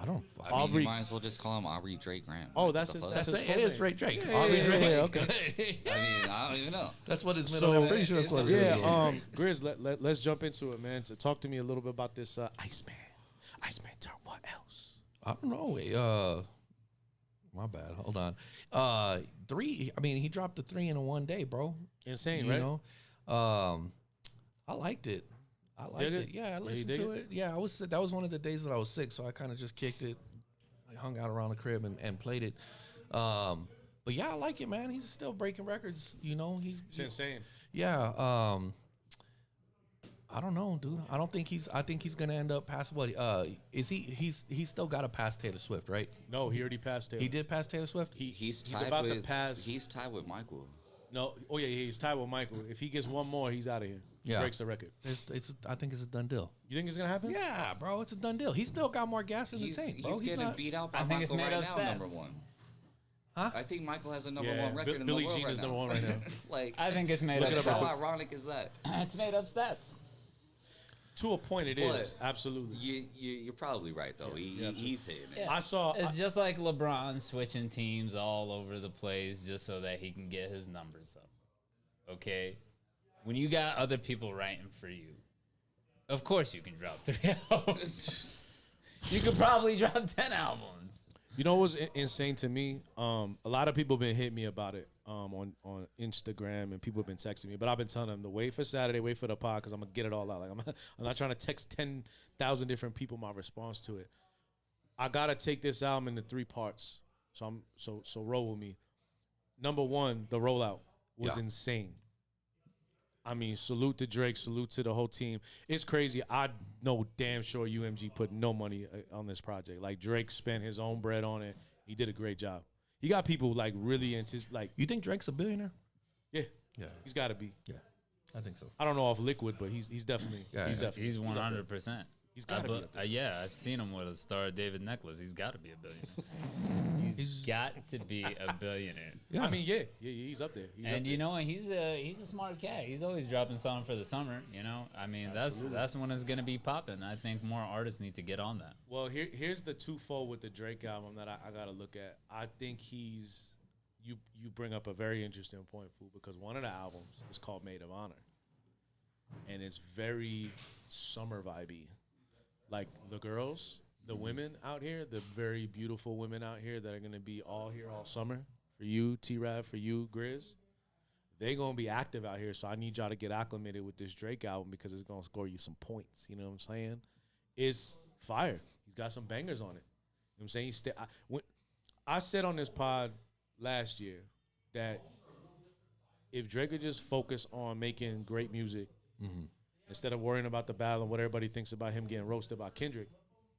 I don't. I mean, Aubrey- you might as well just call him Aubrey Drake Graham. Oh, Like, that's what the his- fuck? that's his It full is name. Ray Drake. Yeah, Aubrey yeah, Drake. yeah, okay. I mean, I don't even know. That's what his So- middle name. I'm pretty sure that's what it is. Yeah, Grizz, let's jump into it, man. To talk to me a little bit about this Iceman. Iceman turn what else? I don't know. My bad. Hold on. 3. I mean, he dropped the 3 in a one day, bro. Insane, You right? know. I liked it. I liked Dig it. it? Yeah, I Yeah, you listened dig to it? it. Yeah, that was one of the days that I was sick, so I kind of just kicked it. hung out around the crib and played it. But yeah, I like it, man. He's still breaking records. You know, It's insane. Yeah. I don't know, dude. I think he's gonna end up past what? Is he? He's still got to pass Taylor Swift, right? No, he already passed Taylor. He did pass Taylor Swift. He's about to pass. He's tied with Michael. No, oh yeah, he's tied with Michael. If he gets one more, he's out of here. Yeah. He breaks the record. I think it's a done deal. You think it's gonna happen? Yeah, bro, it's a done deal. He's still got more gas in the tank, bro. He's getting not, beat out by I think it's Michael made right up now, stats. number one. Huh? I think Michael has a number Yeah, one record in the Billie world Jean right is now. number one right now. Like, I think it's made Look up it up real how stats. ironic is that? It's made up stats. To a point, it But is absolutely. You're probably right though. He's hitting it. Yeah. I saw. It's just like LeBron switching teams all over the place just so that he can get his numbers up. Okay? When you got other people writing for you, of course you can drop 3 albums. You could probably drop 10 albums. You know what's insane to me? A lot of people been hitting me about it on Instagram, and people have been texting me. But I've been telling them to wait for Saturday, wait for the pod, because I'm gonna get it all out. Like I'm not trying to text 10,000 different people my response to it. I gotta take this album into 3 parts. So roll with me. Number one, the rollout was insane. I mean, salute to Drake, salute to the whole team. It's crazy. I know damn sure UMG put no money on this project. Like, Drake spent his own bread on it. He did a great job. He got people like really into like. You think Drake's a billionaire? Yeah, Yeah, he's got to be. yeah, I think so. I don't know off Liquid, but he's definitely. Yeah, he's yeah. definitely. He's up there. 100%. He's got to be. Up there. Yeah, I've seen him with a Star David necklace. He's got to be a billionaire. he's got to be a billionaire. Yeah, I mean, yeah, he's up there. He's up And there. you know what? He's a smart cat. He's always dropping something for the summer. You know, I mean, that's when it's gonna be popping. I think more artists need to get on that. Well, here's the twofold with the Drake album that I got to look at. I think he's you bring up a very interesting point, Fu, because one of the albums is called Maid of Honor, and it's very summer vibey. Like the girls, the women out here, the very beautiful women out here that are gonna be all here all summer. For you, T-Rav, for you, Grizz, they gonna be active out here. So I need y'all to get acclimated with this Drake album because it's gonna score you some points. You know what I'm saying? It's fire. He's got some bangers on it. You know what I'm saying? I said on this pod last year that if Drake could just focus on making great music instead of worrying about the battle and what everybody thinks about him getting roasted by Kendrick,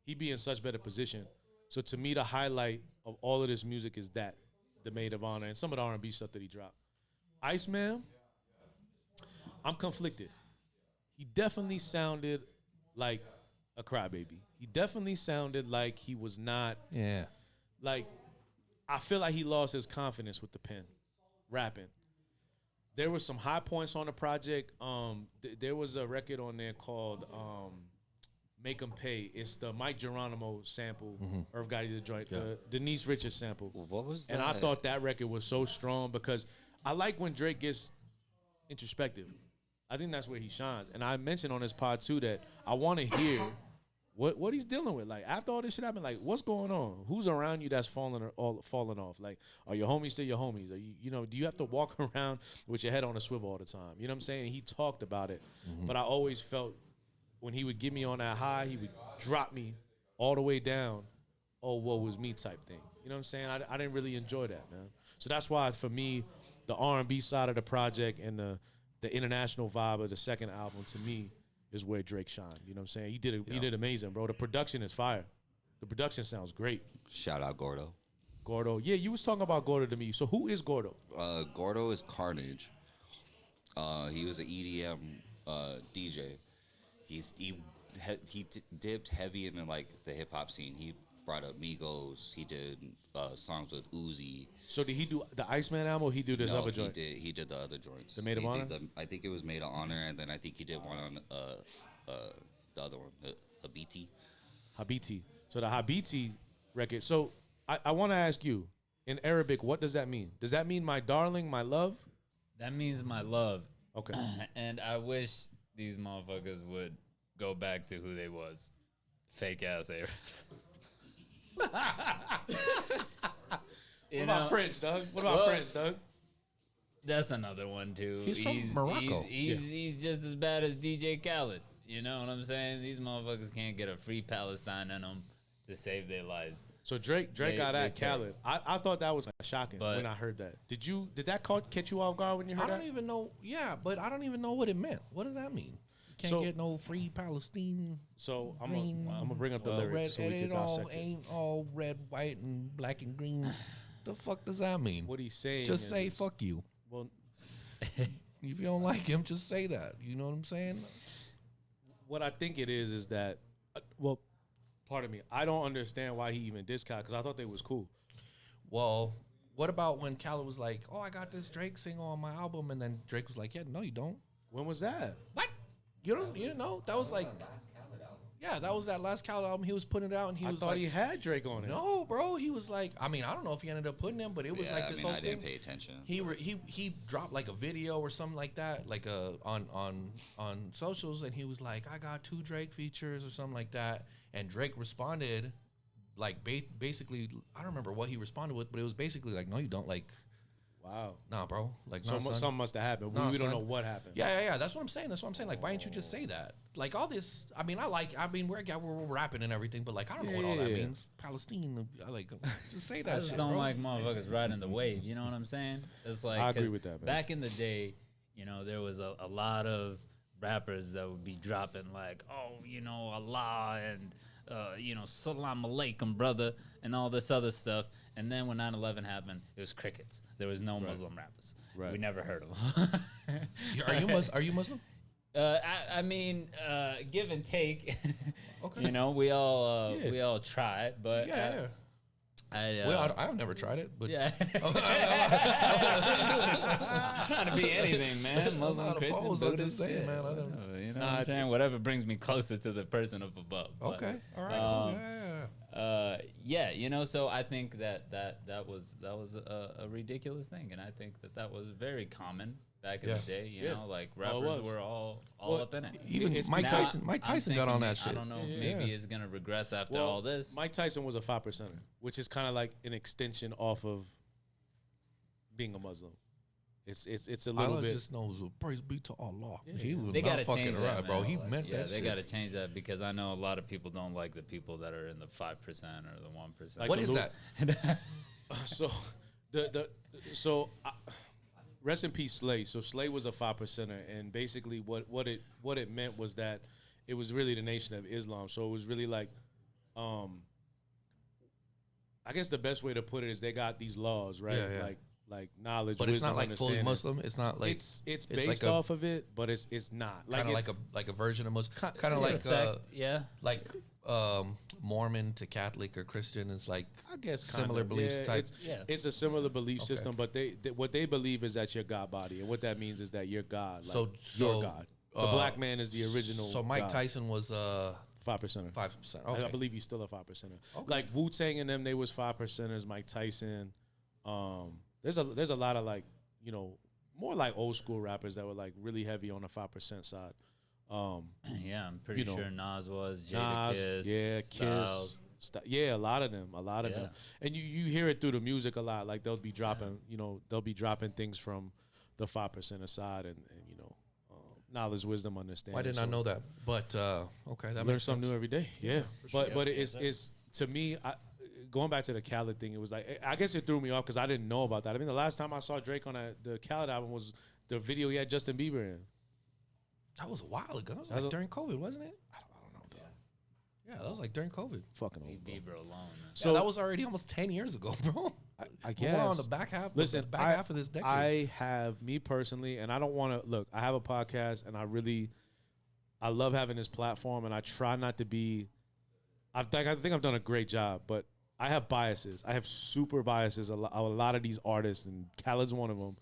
he'd be in such better position. So to me, the highlight of all of this music is that, the Maid of Honor, and some of the R&B stuff that he dropped. Iceman, I'm conflicted. He definitely sounded like a crybaby. He definitely sounded like he was not, yeah. like, I feel like he lost his confidence with the pen, rapping. There was some high points on the project. There was a record on there called Make 'Em Pay. It's the Mike Geronimo sample, Irv Gotti the joint, the Denise Richards sample. What was that? And I thought that record was so strong because I like when Drake gets introspective. I think that's where he shines. And I mentioned on this pod too that I want to hear what he's dealing with. Like, after all this shit happened, like, what's going on? Who's around you that's falling off? Like, are your homies still your homies? Are you know, do you have to walk around with your head on a swivel all the time? You know what I'm saying? And he talked about it. But I always felt when he would get me on that high, he would drop me all the way down. Oh, woe was me type thing. You know what I'm saying? I didn't really enjoy that, man. So that's why, for me, the R&B side of the project and the international vibe of the second album, to me, is where Drake shined. You know what I'm saying? He did amazing, bro. The production is fire. The production sounds great. Shout out Gordo. Gordo. Yeah, you was talking about Gordo to me. So who is Gordo? Gordo is Carnage. He was an EDM DJ. He dipped heavy into like the hip hop scene. He brought up Migos. He did songs with Uzi. So did he do the Iceman album or he do this other joint? He did the other joints. The Maid of Honor? I think it was Maid of Honor, and then I think he did one on the other one, Habiti. Habiti. So the Habiti record. So I want to ask you, in Arabic, what does that mean? Does that mean my darling, my love? That means my love. Okay. And I wish these motherfuckers would go back to who they was. Fake ass Arabs. What about French, Doug? What about French, Doug? That's another one too. He's from Morocco. He's just as bad as DJ Khaled. You know what I'm saying? These motherfuckers can't get a free Palestine in them to save their lives. So Drake got at Khaled. I thought that was shocking But- when I heard that. Did that catch you off guard when you heard I that? don't even know. Yeah, but I don't even know what it meant. What does that mean? You can't So- get no free Palestine. So I'm green, gonna bring up the red, lyrics so we and can it all dissect it. ain't all red, white, and black and green. The fuck does that mean? What he's saying Just is, say fuck you. well, If you don't like him, just say that. You know what I'm saying? what I think it is that, well, pardon me, I don't understand why he even dissed Khaled because I thought they was cool. Well, what about when Khaled was like, "Oh, I got this Drake single on my album," and then Drake was like, "Yeah, no, you don't." When was that? What? You didn't know? That was like, yeah, that was that last Khaled album. He was putting it out, and he I was thought like, he had Drake on it. "No, bro." He was like, I mean, I don't know if he ended up putting him, but it was like this whole I thing. didn't pay attention. He dropped like a video or something like that, like on socials, and he was like, "I got 2 Drake features" or something like that, and Drake responded, like basically, I don't remember what he responded with, but it was basically like, "No, you don't." Like, Wow. nah, bro. Like, So nah, son. something must have happened. Nah, we don't son. know what happened. Yeah. That's what I'm saying. Like, why didn't you just say that? Like, all this. I mean, we're rapping and everything, but like, I don't know what all that Yeah. means. Palestine, I like, just say that. I just shit, don't bro. like motherfuckers riding the wave. You know what I'm saying? It's like I agree 'cause with that, man. Back in the day, there was a lot of rappers that would be dropping like, oh, Allah and salam alaikum, brother, and all this other stuff. And then when 9/11 happened, it was crickets. There was no Muslim rappers. Right. We never heard of them. Are you Muslim? I mean, give and take. Okay. We all Yeah. we all try, but Yeah. I've never tried it, but yeah. Trying to be anything, man. Muslim, not Christian, opposed, I'm Buddhist, just saying, shit, man, I don't- whatever, you know Nah, what I'm it's- saying? Whatever brings me closer to the person up above. But, okay, all right, cool. yeah. So I think that was a ridiculous thing, and I think that was very common back in Yeah. the day. You Yeah. know, like Oh, it rappers was. were all Well, up in it. Even It's Mike because- Tyson. Mike I'm Tyson got on thinking that shit. I don't know if Yeah. maybe it's gonna regress after Well, all this. Mike Tyson was a 5%er, which is kind of like an extension off of being a Muslim. It's a little Allah bit. just knows. Praise be to Allah. Yeah. He was They not gotta fucking change around, that, bro. man. He meant Yeah, that they shit. got to change that because I know a lot of people don't like the people that are in the 5% or the 1%. Like What the is Lu- that? So rest in peace, Slay. So Slay was a 5%er, and basically what it meant was that it was really the Nation of Islam. So it was really like, I guess the best way to put it is they got these laws, right? Yeah, yeah. Like knowledge, But it's wisdom, not like fully understanding. Muslim. It's not like It's like based a- off of it, but it's not kind of it's- like a version of Muslim. Kind of It's like a sect, yeah. like Mormon to Catholic or Christian is like I guess similar kind of. beliefs Yeah, type. It's a similar belief Okay. system, but what they believe is that you're God body, and what that means is that you're God. Like So- your God. The black man is the original. So Mike God. Tyson was 5%er. 5%. I Okay. believe he's still a 5%er. Okay. Like Wu Tang and them, they was 5%ers. Mike Tyson. There's a lot of like more like old school rappers that were like really heavy on the 5% side. Yeah, I'm pretty You know, sure Nas was, Nas, Jadakiss, yeah, Styles. Yeah, a lot of them, Yeah. and you hear it through the music a lot. Like they'll be dropping, they'll be dropping things from the 5% aside, and knowledge, wisdom, understanding. Why didn't I know that? But okay, that Learn makes something sense. new every day. Yeah, but sure. it's to me. Going back to the Khaled thing, it was like I guess it threw me off because I didn't know about that. I mean, the last time I saw Drake on the Khaled album was the video he had Justin Bieber in. That was a while ago. That was That was like a- during COVID, wasn't it? I don't know. Yeah, that was like during COVID. Fucking Leave old, bro. Bieber alone. Man. So that was already almost 10 years ago, bro. I guess. We're on the back half. Listen, the back half of this decade. I have me personally, and I don't want to look. I have a podcast, and I love having this platform, and I try not to be. I think I've done a great job, but I have biases. I have super biases. A lot of these artists, and Khaled's one of them.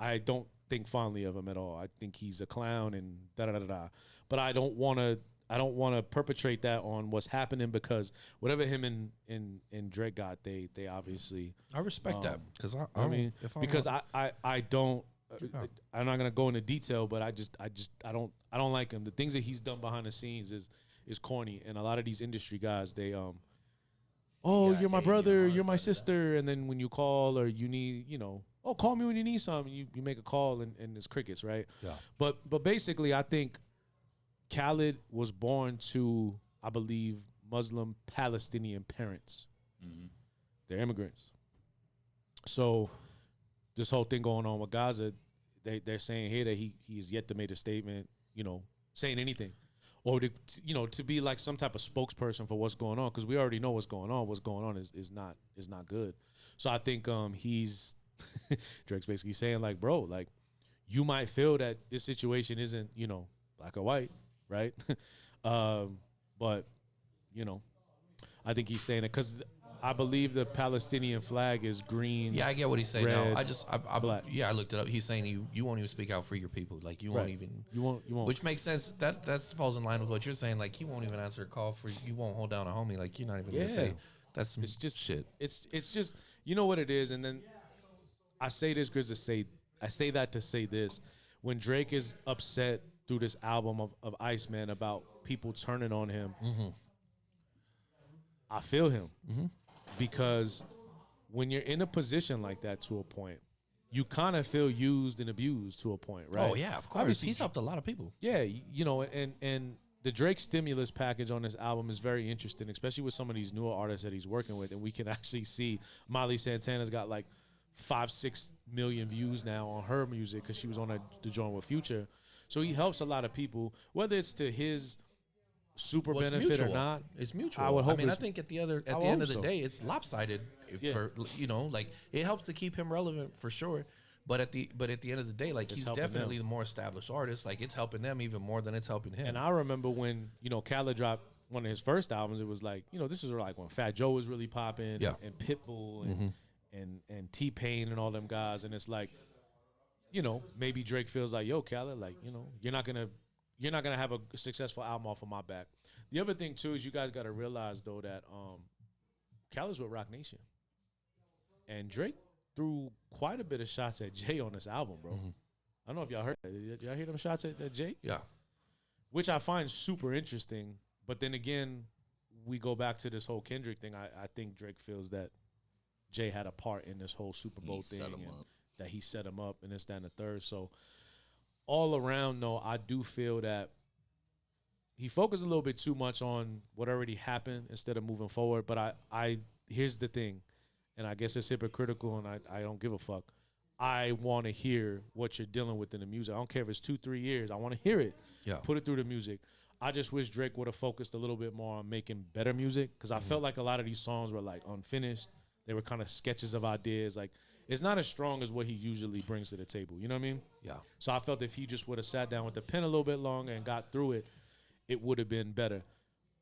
I don't think fondly of him at all. I think he's a clown and da da da da. But I don't want to perpetrate that on what's happening because whatever him and Drake got, they obviously. I respect that because I mean, if I'm because not- I don't. Yeah. I'm not gonna go into detail, but I don't like him. The things that he's done behind the scenes is corny, and a lot of these industry guys they Yeah, you're my hate brother, your you're my heart, sister, and then when you call or you need call me when you need something, you make a call and it's crickets, right? Yeah. But basically, I think Khaled was born to, I believe, Muslim Palestinian parents. They're immigrants. So this whole thing going on with Gaza, they're saying here that he has yet to make a statement, saying anything, or to be like some type of spokesperson for what's going on, because we already know what's going on. What's going on is not good. So I think he's Drake's basically saying like, bro, like you might feel that this situation isn't black or white, right? But I think he's saying it because I believe the Palestinian flag is green. Yeah, I get what he's saying. red, I black. Yeah, I looked it up. He's saying you won't even speak out for your people. Like you won't even. You won't. Which makes sense. That falls in line with what you're saying. Like he won't even answer a call for. You won't hold down a homie. Like you're not even gonna say. That's some shit. It's just what it is. And then I say this because I say that to say this. When Drake is upset through this album of Iceman about people turning on him, I feel him. Because when you're in a position like that to a point, you kind of feel used and abused to a point, right? Oh, yeah, of course. Obviously, he's helped a lot of people. Yeah, and the Drake stimulus package on this album is very interesting, especially with some of these newer artists that he's working with. And we can actually see Miley Santana's got like 5-6 million views now on her music because she was on the joint with Future. So he helps a lot of people, whether it's to his super benefit mutual. Or not. It's mutual. I would hope. I think at the end of the day, it's lopsided. For like it helps to keep him relevant for sure. But at the end of the day, like he's definitely the more established artist. Like it's helping them even more than it's helping him. And I remember when Khaled dropped one of his first albums, it was like this is like when Fat Joe was really popping, and Pitbull and T-Pain and all them guys, and it's like maybe Drake feels like, yo, Khaled, like you're not gonna have a successful album off of my back. The other thing too is you guys got to realize though that Khaled's with Rock Nation, and Drake threw quite a bit of shots at Jay on this album, bro. I don't know if y'all heard that. Did y'all hear them shots at Jay? Yeah. Which I find super interesting. But then again, we go back to this whole Kendrick thing. I think Drake feels that Jay had a part in this whole Super Bowl thing, and that he set him up, and this, that, and the third. So all around, though, I do feel that he focused a little bit too much on what already happened instead of moving forward. But I here's the thing, and I guess it's hypocritical, and I don't give a fuck. I want to hear what you're dealing with in the music. I don't care if it's 2-3 years. I want to hear it. Yeah. Put it through the music. I just wish Drake would have focused a little bit more on making better music, because I felt like a lot of these songs were like unfinished. They were kind of sketches of ideas. Like, it's not as strong as what he usually brings to the table. You know what I mean? Yeah. So I felt if he just would have sat down with the pen a little bit longer and got through it, it would have been better.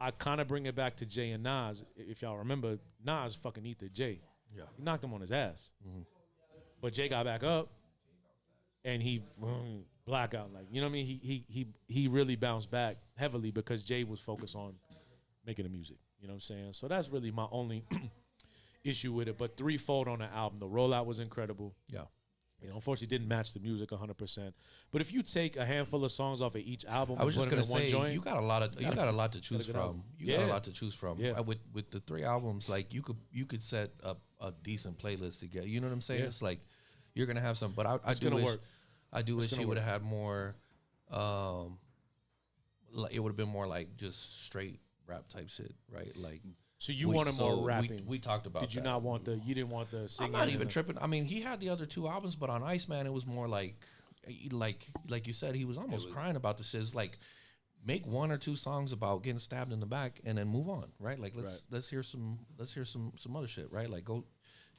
I kind of bring it back to Jay and Nas. If y'all remember, Nas fucking eat Jay. Yeah. He knocked him on his ass. But Jay got back up, and he blackout. Like, you know what I mean? He really bounced back heavily because Jay was focused on making the music. You know what I'm saying? So that's really my only issue with it. But threefold on the album. The rollout was incredible. Yeah. Unfortunately, didn't match the music 100%. But if you take a handful of songs off of each album, I was just gonna say, joint, you got a lot to choose from. You got a lot to choose from. Yeah. With the 3 albums, like you could set up a decent playlist together. You know what I'm saying? Yeah. It's like you're gonna have some, but I do wish he would have had more. It would have been more like just straight rap type shit, right? Like. So you wanted more rapping. We talked about. Did you not want the? You didn't want the singing. I'm not even tripping. I mean, he had the other 2 albums, but on Iceman, it was more like you said, he was almost crying about the shit. It's like, make 1 or 2 songs about getting stabbed in the back and then move on, right? Like let's hear some other shit, right? Like go,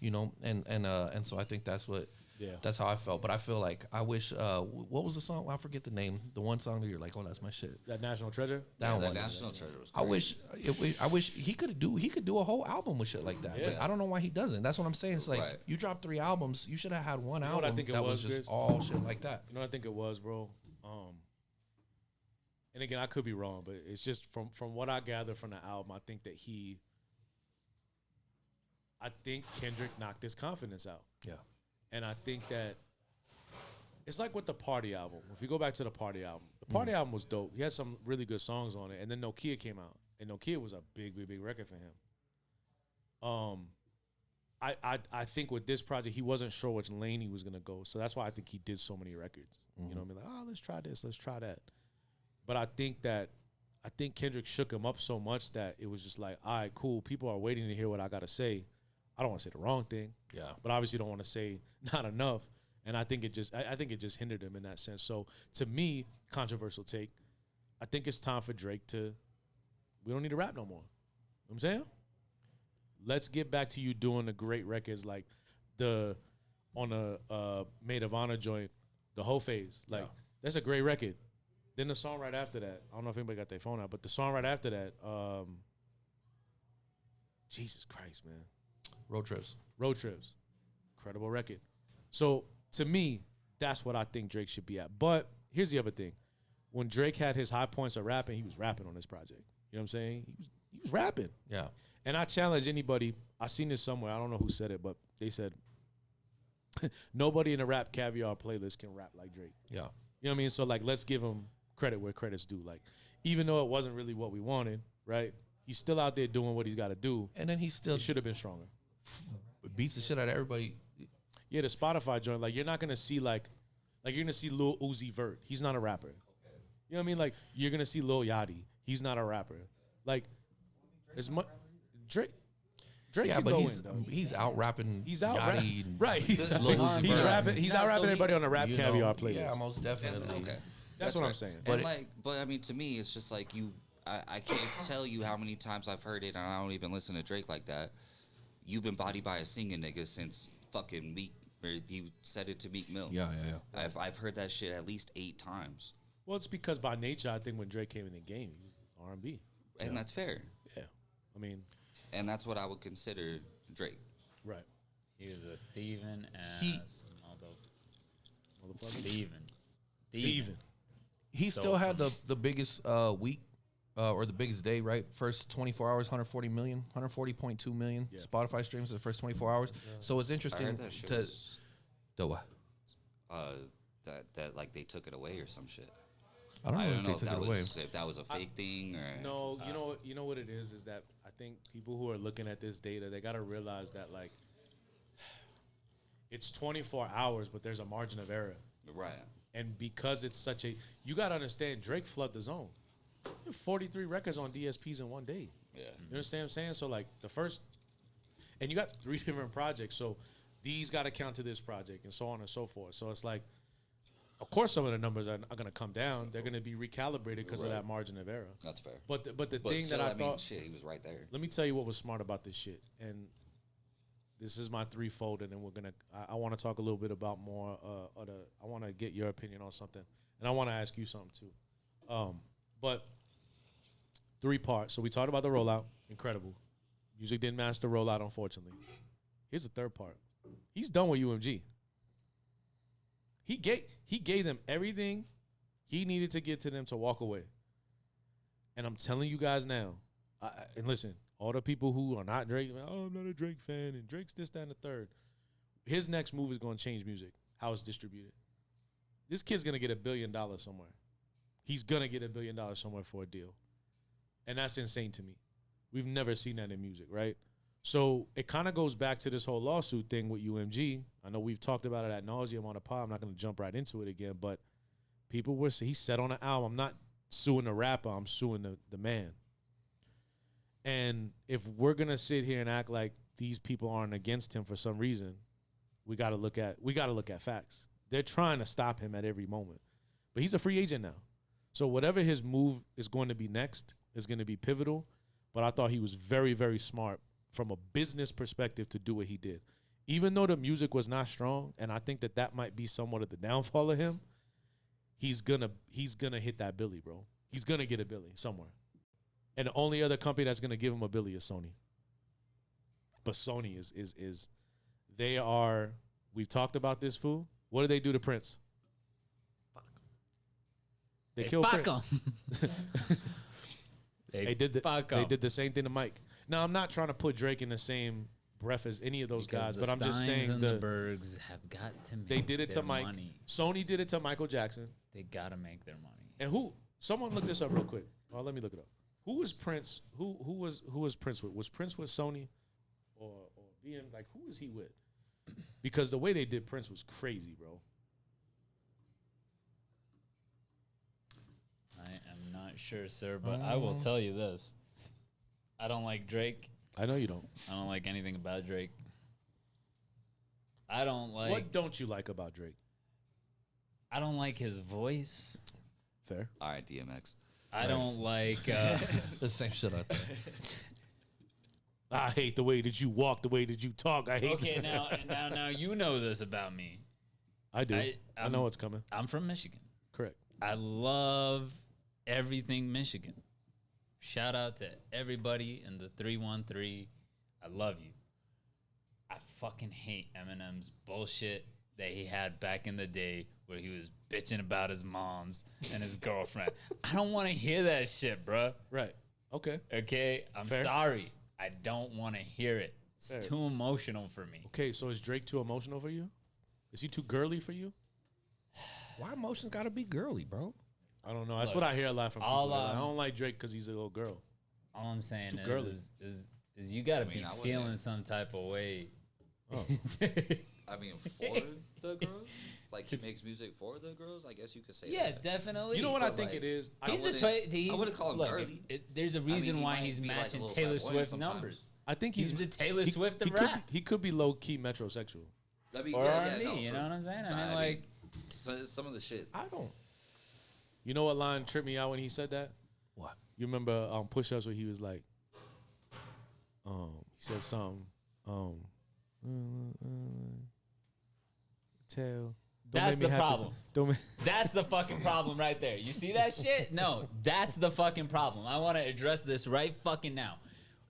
and so I think that's what. Yeah. That's how I felt. But I feel like I wish. What was the song? I forget the name. The one song that you're like, oh, that's my shit. That National Treasure. That National Treasure was great. I wish he could do a whole album with shit like that. Yeah. But I don't know why he doesn't. That's what I'm saying. It's like you dropped 3 albums. You should have had one album I think that was just all shit like that. You know what I think it was, bro? And again, I could be wrong, but it's just from what I gather from the album, I think Kendrick knocked his confidence out. Yeah. And I think that it's like with the Party album. If you go back to the Party album album was dope. He had some really good songs on it. And then Nokia came out. And Nokia was a big, big, big record for him. I think with this project, he wasn't sure which lane he was going to go. So that's why I think he did so many records. You know what I mean? Like, oh, let's try this, let's try that. But I think that I think Kendrick shook him up so much that it was just like, all right, cool. People are waiting to hear what I got to say. I don't want to say the wrong thing. Yeah. But obviously don't want to say not enough. And I think it just hindered him in that sense. So to me, controversial take, I think it's time for Drake to, we don't need to rap no more. You know what I'm saying? Let's get back to you doing the great records like on the Maid of Honor joint, the whole phase. Like, that's a great record. Then the song right after that, I don't know if anybody got their phone out, but the song right after that, Jesus Christ, man. Road Trips. Incredible record. So, to me, that's what I think Drake should be at. But here's the other thing. When Drake had his high points of rapping, he was rapping on this project. You know what I'm saying? He was rapping. Yeah. And I challenge anybody. I seen this somewhere. I don't know who said it, but they said nobody in the Rap Caviar playlist can rap like Drake. Yeah. You know what I mean? So, like, let's give him credit where credit's due. Like, even though it wasn't really what we wanted, right? He's still out there doing what he's got to do. And then he should have been stronger. Beats the shit out of everybody. Yeah, the Spotify joint, like, you're not going to see, like you're going to see Lil Uzi Vert. He's not a rapper. You know what I mean? Like, you're going to see Lil Yachty. He's not a rapper. Like, as much Drake yeah, can but go he's out rapping. He's out Yachty right. He's out rapping. He's out rapping everybody on the Rap Caviar playlist. Yeah, most definitely. Okay. That's what I'm saying. But I mean, to me, it's just like I can't tell you how many times I've heard it, and I don't even listen to Drake like that. You've been bodied by a singing nigga since fucking Meek, or you said it to Meek Mill. Yeah. I've heard that shit at least 8 times. Well, it's because by nature, I think when Drake came in the game, he was R&B. And that's fair. Yeah. I mean. And that's what I would consider Drake. Right. He was a thieving ass. Thieving. He still had the biggest week or the biggest day, right? First 24 hours, 140.2 million Spotify streams in the first 24 hours. Yeah. So it's interesting the what? That like they took it away or some shit. I don't know if they took it away. If that was a fake thing or no. You know what it is that I think people who are looking at this data, they got to realize that, like, it's 24 hours, but there's a margin of error. Right. And because it's such a, you got to understand, Drake flooded the zone. 43 records on DSPs in one day. Yeah. You understand what I'm saying? So, like, the first, and you got 3 different projects. So these got to count to this project and so on and so forth. So it's like, of course, some of the numbers are going to come down. They're going to be recalibrated because of that margin of error. That's fair. But the thing still, that I thought, shit, he was right there. Let me tell you what was smart about this shit. And this is my threefold, and then I want to talk a little bit about more I want to get your opinion on something. And I want to ask you something too. But 3 parts. So we talked about the rollout. Incredible. Music didn't match the rollout, unfortunately. Here's the 3rd part. He's done with UMG. He gave them everything he needed to get to them to walk away. And I'm telling you guys now, and listen, all the people who are not Drake, oh, I'm not a Drake fan, and Drake's this, that, and the third. His next move is going to change music, how it's distributed. This kid's going to get $1 billion somewhere. He's going to get $1 billion somewhere for a deal. And that's insane to me. We've never seen that in music, right? So it kind of goes back to this whole lawsuit thing with UMG. I know we've talked about it ad nauseum on the pod. I'm not going to jump right into it again, but he said on the album, I'm not suing the rapper, I'm suing the man. And if we're going to sit here and act like these people aren't against him for some reason, we got to look at facts. They're trying to stop him at every moment. But he's a free agent now. So whatever his move is going to be next is going to be pivotal. But I thought he was very, very smart from a business perspective to do what he did. Even though the music was not strong, and I think that might be somewhat of the downfall of him, he's gonna hit that Billy, bro. He's gonna get a Billy somewhere. And the only other company that's gonna give him a Billy is Sony. But Sony is they are, we've talked about this, fool. What did they do to Prince? They killed Prince. They did the same thing to Mike. Now, I'm not trying to put Drake in the same breath as any of those guys, but I'm just saying the Bergs have got to make they did it to Mike. Money. Sony did it to Michael Jackson. They got to make their money. And someone look this up real quick. Oh, let me look it up. Who was Prince? Who was Prince with? Was Prince with Sony or being like, who was he with? Because the way they did Prince was crazy, bro. I am not not sure, sir, but I will tell you this. I don't like Drake. I know you don't. I don't like anything about Drake. I don't like... What don't you like about Drake? I don't like his voice. Fair. All right, DMX. I don't like... The same shit I think. I hate the way that you walk, the way that you talk. I hate. Okay, now you know this about me. I do. I know what's coming. I'm from Michigan. Correct. I love everything Michigan. Shout out to everybody in the 313. I love you. I fucking hate Eminem's bullshit that he had back in the day where he was bitching about his moms and his girlfriend. I don't want to hear that shit, bro. Right. Okay. Okay? I'm Fair. sorry. I don't want to hear it. It's Fair. too emotional for me. Okay, so is Drake too emotional for you? Is he too girly for you? Why emotions gotta be girly, bro? I don't know. That's Look, what I hear a lot from all, people. They're like, I don't like Drake because he's a little girl. All I'm saying Too girly. is you got to I mean, be I wouldn't- feeling some type of way. Oh. I mean, for the girls, like he makes music for the girls. I guess you could say. Yeah, that. definitely. You know what I But, think like, it is? He's wouldn't- I I wouldn't call him look, girly. There's a reason he why might he's be like a matching little Taylor flamboyant Swift sometimes. numbers. I think He's the Taylor Swift of he could rap. he could be low key metrosexual. I mean, Or yeah, R&B, no, you for- know what I'm saying? Nah, I mean, like, some of the shit. I don't. You know what line tripped me out when he said that? What? You remember Push Ups where he was like, he said something, tell. Don't that's make me the have to- problem. don't make, That's the fucking problem right there. You see that shit? No, that's the fucking problem. I want to address this right fucking now.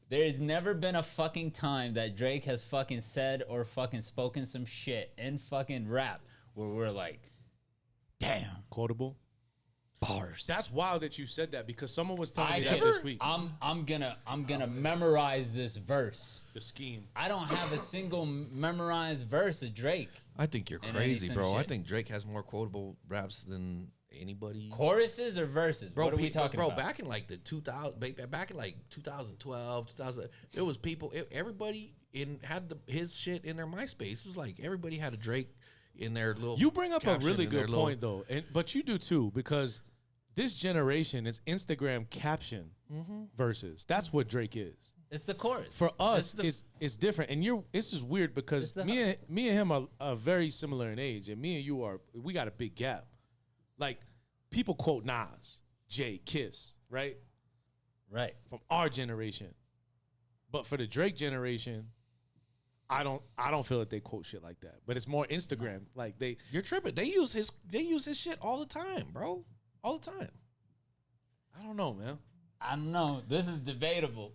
There's never been a fucking time that Drake has fucking said or fucking spoken some shit in fucking rap where we're like, damn, quotable. bars. That's wild that you said that because someone was telling I me can, that this week. I'm gonna memorize this verse. The scheme. I don't have a single memorized verse of Drake. I think you're And crazy, some bro. I shit. think Drake has more quotable raps than anybody. Choruses or verses? Bro, What are we talking bro, about? back in like the 2000, back in like 2012, 2000, there was people. Everybody had his shit in their MySpace. It was like everybody had a Drake in their little. You bring up a caption really in their good little- point though, but you do too because this generation is Instagram caption verses. That's what Drake is. It's the chorus. For us, It's it's different, and this is weird because It's the- me and him are very similar in age, and me and you we got a big gap. Like people quote Nas, Jay, Kiss, right right. from our generation, but for the Drake generation, I don't feel that they quote shit like that. But it's more Instagram, like they. You're tripping. They use his shit all the time, bro. All the time. I don't know, man. I don't know. This is debatable.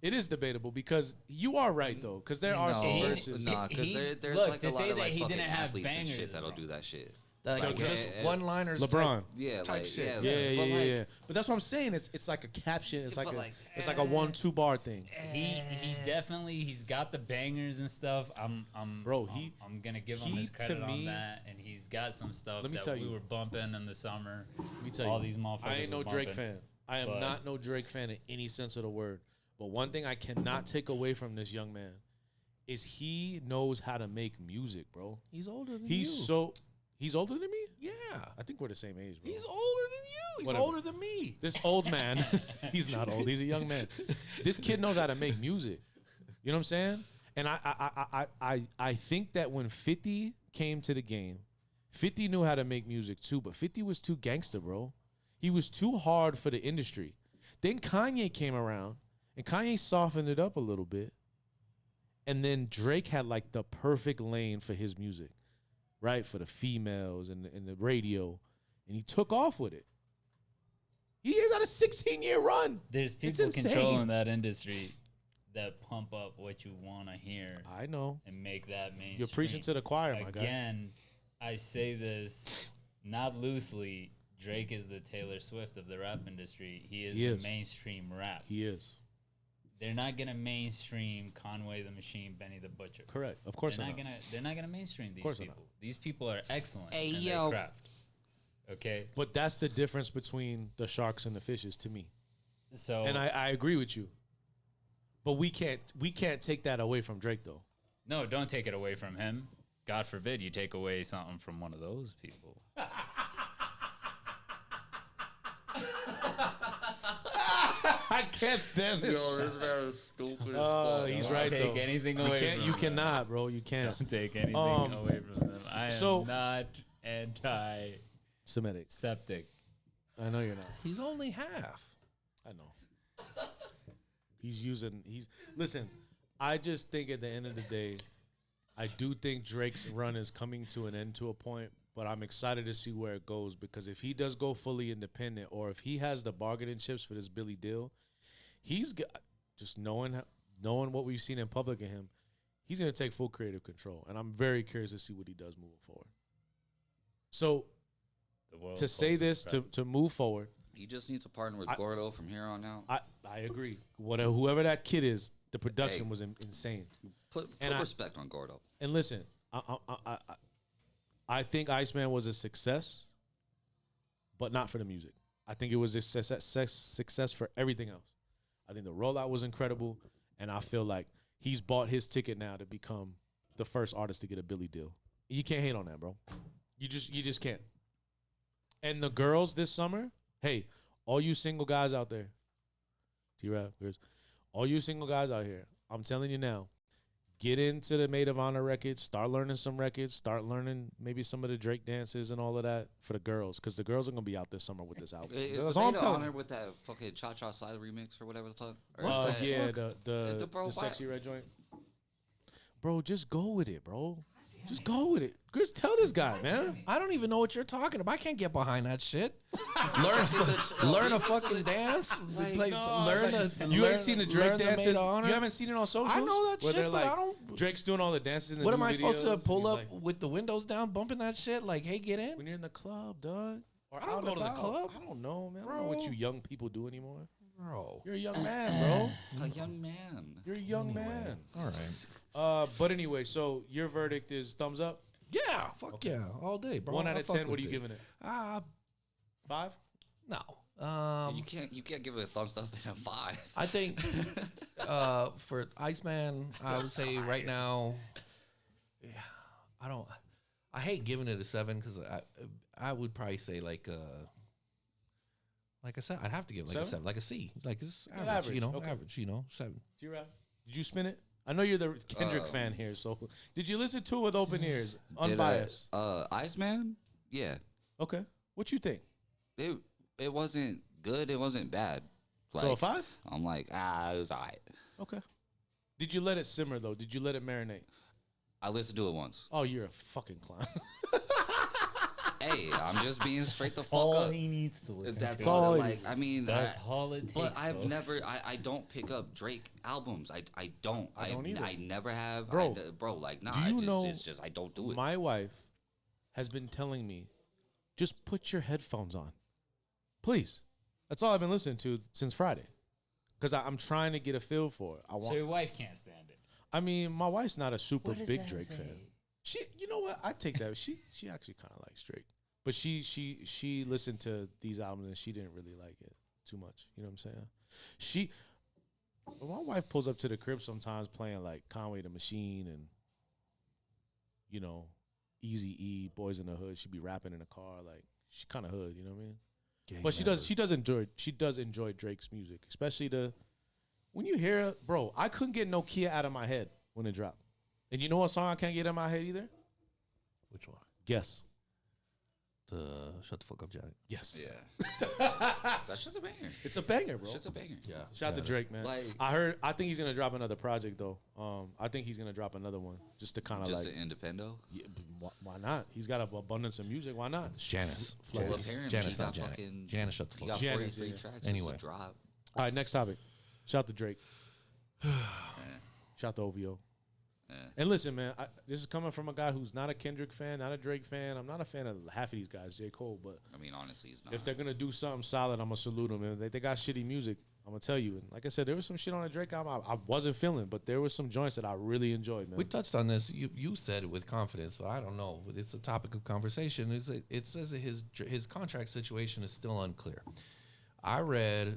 It is debatable because you are right though, because there are some No, verses. nah, because He's- there's look, like to a lot say of that like he fucking didn't have athletes and bangers shit is that'll wrong. do that shit. Like Okay, just and- one-liners. LeBron. Yeah, Type like shit. yeah, Yeah, but yeah, like, yeah. But that's what I'm saying. It's like a caption. It's like but a like, it's like a 1-2 bar thing. He definitely he's got the bangers and stuff. I'm gonna give him his to credit on me- that, and he's got some stuff Let me that tell we you. were bumping in the summer. Let me tell All you, these motherfuckers. I ain't no were Drake bumping. fan. I am but- not no Drake fan in any sense of the word. But one thing I cannot take away from this young man is he knows how to make music, bro. He's older than you. He's older than me? Yeah. I think we're the same age, bro. He's older than you. He's Whatever. older than me. This old man, he's not old. He's a young man. This kid knows how to make music. You know what I'm saying? And I think that when 50 came to the game, 50 knew how to make music too, but 50 was too gangster, bro. He was too hard for the industry. Then Kanye came around, and Kanye softened it up a little bit. And then Drake had like the perfect lane for his music, right? For the females and the radio. And he took off with it. He is on a 16-year run. There's It's people insane. controlling that industry that pump up what you want to hear I know. and make that mainstream. You're preaching to the choir, my guy. Again, I say this not loosely. Drake is the Taylor Swift of the rap industry. He is the mainstream rap. He is. They're not gonna mainstream Conway the Machine, Benny the Butcher. Correct. Of course They're not. They're not gonna mainstream these course they're people. These people are excellent Hey, in yo. their craft. Okay, But that's the difference between the sharks and the fishes to me. so And I agree with you. But we can't take that away from Drake though. no, don't take it away from him. God forbid you take away something from one of those people. I can't stand it. Yo, this man is stupid as Oh, fuck. he's Don't right take though. anything You away can't. from You them. cannot, bro. You can't. Don't take anything away from them. I am so- not anti-septic. Semitic. I know you're not. He's only half. I know. Listen, I just think at the end of the day, I do think Drake's run is coming to an end to a point, but I'm excited to see where it goes because if he does go fully independent or if he has the bargaining chips for this Billy deal, he's got, just knowing what we've seen in public of him, he's going to take full creative control. And I'm very curious to see what he does moving forward. So to say this, to move forward, He just needs to partner with Gordo from here on out. I agree. Whoever that kid is, the production was insane. Put respect on Gordo. And listen, I think Iceman was a success, but not for the music. I think it was a success for everything else. I think the rollout was incredible, and I feel like he's bought his ticket now to become the first artist to get a Billy deal. You can't hate on that, bro. You just can't. And the girls this summer, hey, all you single guys out there, T-Rap, all you single guys out here, I'm telling you now, get into the Maid of Honor records, start learning some records, start learning maybe some of the Drake dances and all of that for the girls, because the girls are going to be out this summer with this album. Is That's the all I'm Maid of telling Honor you. with that fucking Cha-Cha Slide remix or whatever the fuck? Or is that- Yeah, the Bro, why- Sexy Red joint. Bro, just go with it, bro. Just go with it. Chris, tell this guy, man. I don't even know what you're talking about. I can't get behind that shit. learn a fucking dance. You ain't seen the Drake dances. You haven't seen it on socials. I know that where shit, they're but like, I don't. Drake's doing all the dances in the What new am I supposed to videos. pull He's up like, with the windows down, bumping that shit? Like, hey, get in. when you're in the club, dog? Or I don't out go and to the about. club. I don't know, man. I don't know what Bro. you young people do anymore. Bro. You're a young man, A young man. bro. You're a young man. All right. But anyway, so your verdict is thumbs up. Yeah. Fuck yeah. All day, bro. 1 out I of fuck 10. What with are you giving it? 5? No. You can't give it a thumbs up and a 5. I think for Iceman, I would say right now, yeah, I hate giving it a 7 because I would probably say like I said, I'd have to give it like 7? a 7, like a C, like it's Yeah, average, you know, okay. average, you know, 7. G-Rap, did you spin it? I know you're the Kendrick fan here, so did you listen to it with open ears, unbiased? Iceman? Yeah. Okay, what you think? It wasn't good. It wasn't bad. So a 5? I'm like, it was all right. Okay. Did you let it simmer though? Did you let it marinate? I listened to it once. Oh, you're a fucking clown. Hey, I'm just being straight the fuck all up. he needs to listen That's to. all. all Like, I mean, That's all it takes. but I've folks. never. I don't pick up Drake albums. I don't. I don't either. I never have. Bro, Bro, like, nah. do you know it's just I don't do it. My wife has been telling me, just put your headphones on. Please. That's all I've been listening to since Friday. Because I'm trying to get a feel for it. So your wife can't stand it. I mean, my wife's not a super What does big that Drake say? fan. She, you know what? I take that. She actually kind of likes Drake, but she listened to these albums and she didn't really like it too much. You know what I'm saying? My wife pulls up to the crib sometimes playing like Conway the Machine and Eazy-E, Boys in the Hood. She'd be rapping in the car, like she kind of hood. You know what I mean? But she does enjoy Drake's music, especially when you hear it, bro. I couldn't get No Kia out of my head when it dropped. And you know what song I can't get out of my head either? Which one? Guess. Shut the fuck up, Johnny. Yes. Yeah. That shit's a banger. It's a banger, bro. Shit's a banger. Yeah. Shout out to Drake, man. Like- I think he's gonna drop another project though. I think he's gonna drop another one just to kind of Just like. an independo. Yeah, why not? He's got an abundance of music. Why not? Janice. Flood. Well, Janice. apparently Janice, he not got Janet. fucking- Janice, shut the He fuck got up. Janice, 43 yeah. tracks. Anyway. Just a drop. All right, next topic. Shout out to Drake. Shout out to OVO. Yeah. And listen, man, this is coming from a guy who's not a Kendrick fan, not a Drake fan. I'm not a fan of half of these guys, J. Cole, but I mean, honestly, he's not. if they're gonna do something solid, I'm gonna salute them. And they got shitty music, I'm gonna tell you. And like I said, there was some shit on the Drake album I wasn't feeling, but there was some joints that I really enjoyed, man. We touched on this. You said it with confidence, so I don't know. It's a topic of conversation. It says that his contract situation is still unclear. I read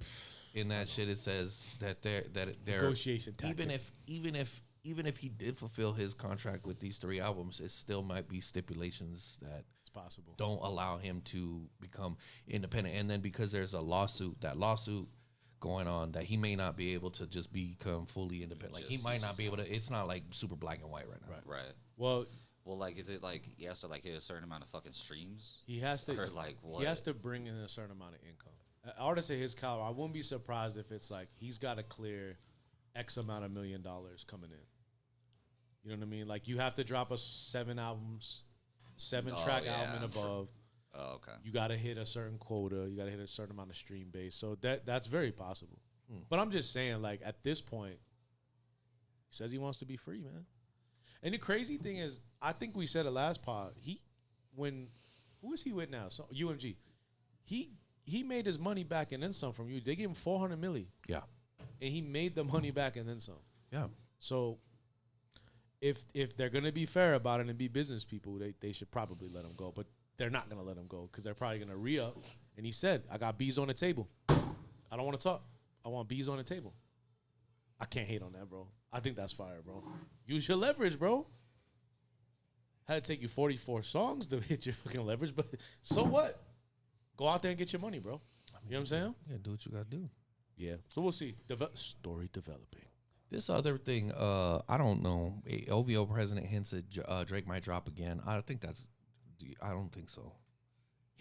in that shit it says that they're Negotiation tactic. even if he did fulfill his contract with these 3 albums, it still might be stipulations that It's possible. don't allow him to become independent. And then because there's a lawsuit, that lawsuit going on that he may not be able to just become fully independent. Like he might not be able to. It's not like super black and white right now. Right. Well, like, is it like he has to like hit a certain amount of fucking streams? he has to. Or like what? He has to bring in a certain amount of income. An artist of his caliber, I wouldn't be surprised if it's like he's got to clear X amount of $1 million coming in. You know what I mean? Like you have to drop us 7 albums, 7-track album and above. Oh, okay. You got to hit a certain quota. You got to hit a certain amount of stream base. So that's very possible. But I'm just saying, like at this point, he says he wants to be free, man. And the crazy thing is, I think we said it last pod. Who is he with now? So UMG. He made his money back and then some from you. They gave him $400 million. Yeah. And he made the money back and then some. Yeah. So if they're gonna be fair about it and be business people, they should probably let him go. But they're not gonna let him go because they're probably gonna re-up. And he said, I got B's on the table. I don't want to talk. I want B's on the table. I can't hate on that, bro. I think that's fire, bro. Use your leverage, bro. Had to take you 44 songs to hit your fucking leverage, but so what? Go out there and get your money, bro. You know what I'm saying? Yeah, do what you gotta do. Yeah. So we'll see. Story developing. This other thing, I don't know. OVO president hints that Drake might drop again. I don't think so.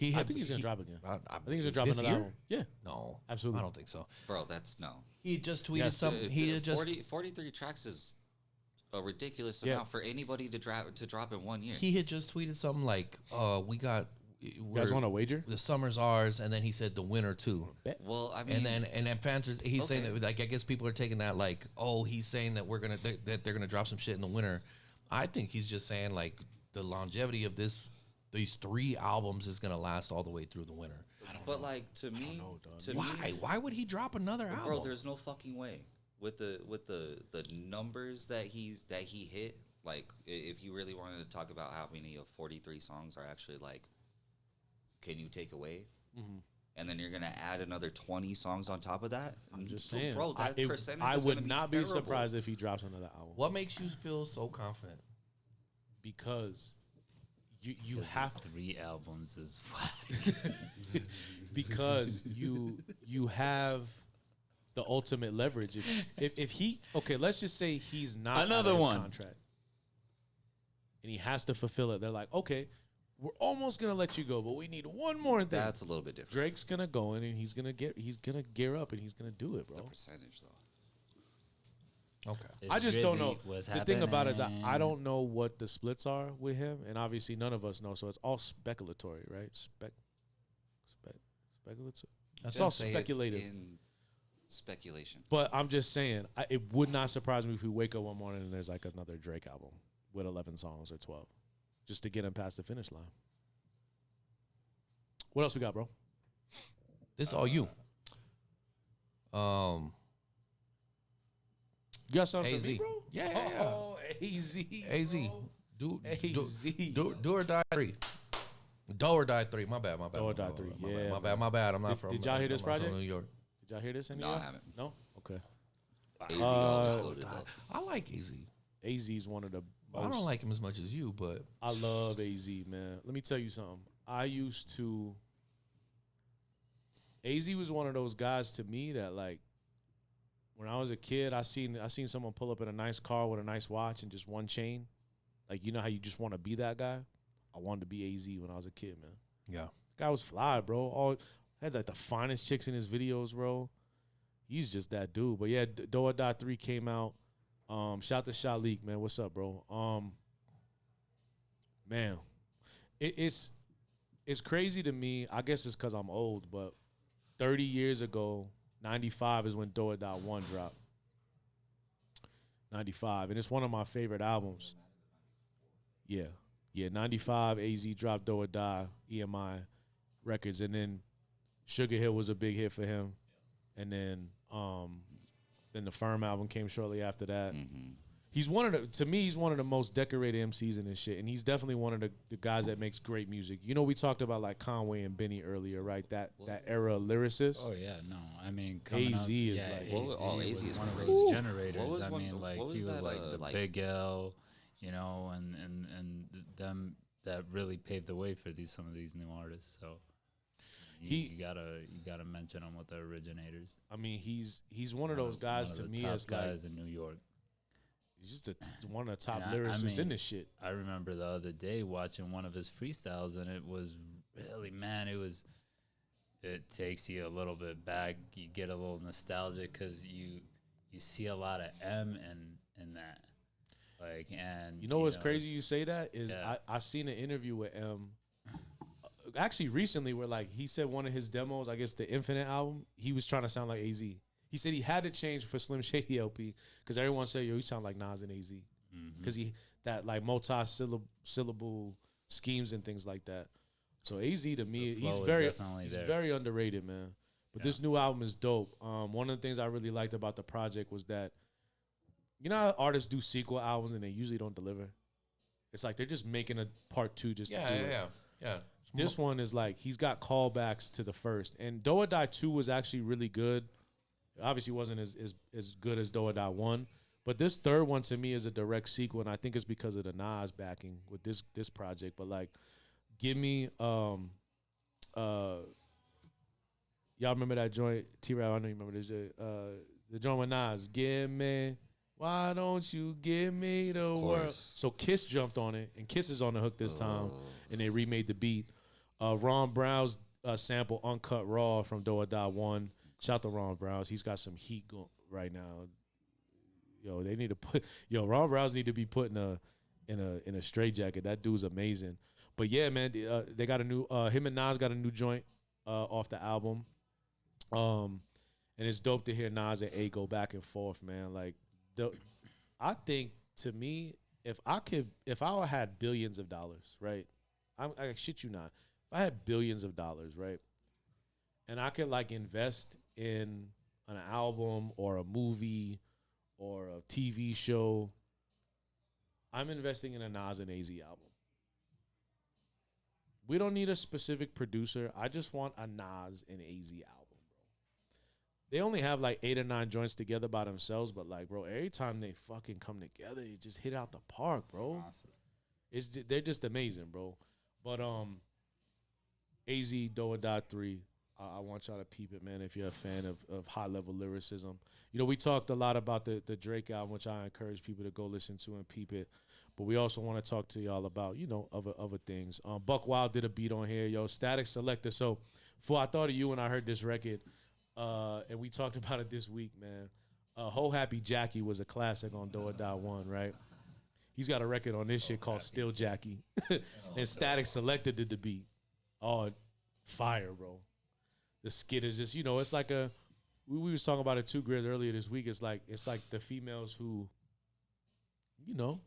I think he's gonna drop again. I think he's gonna drop another album. Yeah. No, absolutely. I don't think so. Bro, that's no. He just tweeted something. He had just 43 tracks is a ridiculous amount for anybody to drop in 1 year. He had just tweeted something like, you guys want to wager? The summer's ours, and then he said the winter too. Well, I mean, and then fans are, he's saying that, like, I guess people are taking that like, oh, he's saying that that they're gonna drop some shit in the winter. I think he's just saying like the longevity of these 3 albums is gonna last all the way through the winter. But like to me, why would he drop another album? Bro, there's no fucking way with the numbers that he hit. Like, if you really wanted to talk about how many of 43 songs are actually like, can you take away? Mm-hmm. And then you're gonna add another 20 songs on top of that. I'm just saying, bro. That percentage. I is would gonna not be be surprised if he drops another album. What makes you feel so confident? Because you have 3 albums is because you have the ultimate leverage. If he let's just say he's not another one contract, and he has to fulfill it. They're like, okay, we're almost gonna let you go, but we need one more thing. That's a little bit different. Drake's gonna go in and he's gonna gear up and he's gonna do it, bro. The percentage though. Okay. I just don't know. The thing about it is I don't know what the splits are with him, and obviously none of us know, so it's all speculatory, right? Speculative. It's all speculative. It's in speculation. But I'm just saying, it would not surprise me if we wake up one morning and there's like another Drake album with 11 songs or 12, just to get him past the finish line. What else we got, bro? This is all you. You got something AZ. for me, bro? Yeah. Oh, AZ. Do or Die 3. Doe or Die 3. My bad. Doe or Die 3. Yeah. My bad. I'm not from. Did y'all hear this project? From New York. Did y'all hear this? No, I haven't. No. Okay. AZ always loaded though. I like AZ. AZ is one of the. I don't like him as much as you, but I love AZ, man. Let me tell you something. AZ was one of those guys to me that, like, when I was a kid, I seen someone pull up in a nice car with a nice watch and just one chain. Like, you know how you just want to be that guy? I wanted to be AZ when I was a kid, man. yeah. Guy was fly, bro. Had like the finest chicks in his videos, bro. He's just that dude. But yeah, Doe or Die 3 came out. Shout to Shalik, man. What's up, bro? Man, it's crazy to me. I guess it's because I'm old, but 30 years ago, 95 is when Doe or Die 1 dropped. 95, and it's one of my favorite albums. Yeah, 95, AZ dropped Doe or Die, EMI Records, and then Sugar Hill was a big hit for him, and then the Firm album came shortly after that. Mm-hmm. He's one of the most decorated MCs in this shit, and he's definitely one of the guys that makes great music. You know, we talked about like Conway and Benny earlier, right? That era of lyricists. Oh yeah, no, I mean, AZ is like AZ is one of crazy. those generators. What was I one- mean, like what was he was that, like the like- Big L, you know, and them that really paved the way for some of these new artists. So You gotta mention him with the originators. I mean, he's one of those guys to me as guys like in New York. he's just one of the top lyricists in this shit. I remember the other day watching one of his freestyles, and it was really, man, it takes you a little bit back. You get a little nostalgic because you see a lot of M in that. Like, and you know what's crazy? You say that is I seen an interview with M. Actually, recently, where like he said one of his demos, I guess the Infinite album, he was trying to sound like AZ. He said he had to change for Slim Shady LP because everyone said, "Yo, you sound like Nas and AZ," because he that like multi-syllable schemes and things like that. So AZ to me, he's very underrated, man. But this new album is dope. One of the things I really liked about the project was that, you know how artists do sequel albums and they usually don't deliver? It's like they're just making a part 2 just to do it. Yeah. This one is like he's got callbacks to the first. And Doe Or Die 2 was actually really good. Obviously wasn't as good as Doe Or Die 1. But this third one to me is a direct sequel, and I think it's because of the Nas backing with this project. But like, give me y'all remember that joint? T-Rap, I know you remember this joint. The joint with Nas. Give me, why don't you give me the world? So Kiss jumped on it, and Kiss is on the hook this time, and they remade the beat. Ron Brown's sample Uncut Raw from Doe or Die 1. Shout out to Ron Browns. He's got some heat going right now. Yo, they need to put Ron Browns need to be put in a straitjacket. That dude's amazing. But yeah, man, they got a new him and Nas got a new joint off the album. And it's dope to hear Nas and A go back and forth, man. Like I think to me, if I had billions of dollars, right? I shit you not. If I had billions of dollars, right? And I could like invest in an album or a movie or a TV show, I'm investing in a Nas and AZ album. We don't need a specific producer. I just want a Nas and AZ album, bro. They only have like 8 or 9 joints together by themselves, but like, bro, every time they fucking come together, you just hit out the park, bro. Awesome. They're just amazing, bro. But AZ Doe or Die 3. I want y'all to peep it, man, if you're a fan of high-level lyricism. You know, we talked a lot about the Drake album, which I encourage people to go listen to and peep it. But we also want to talk to y'all about, you know, other things. Buck Wild did a beat on here, yo, Static Selector. So, I thought of you when I heard this record, and we talked about it this week, man. Ho Happy Jackie was a classic on Doe or Die 1, right? He's got a record on this shit called Still Jackie. And Static Selector did the beat. Oh, fire, bro. The skit is just, you know, it's like we was talking about it too, Grizz, earlier this week. It's like the females who, you know,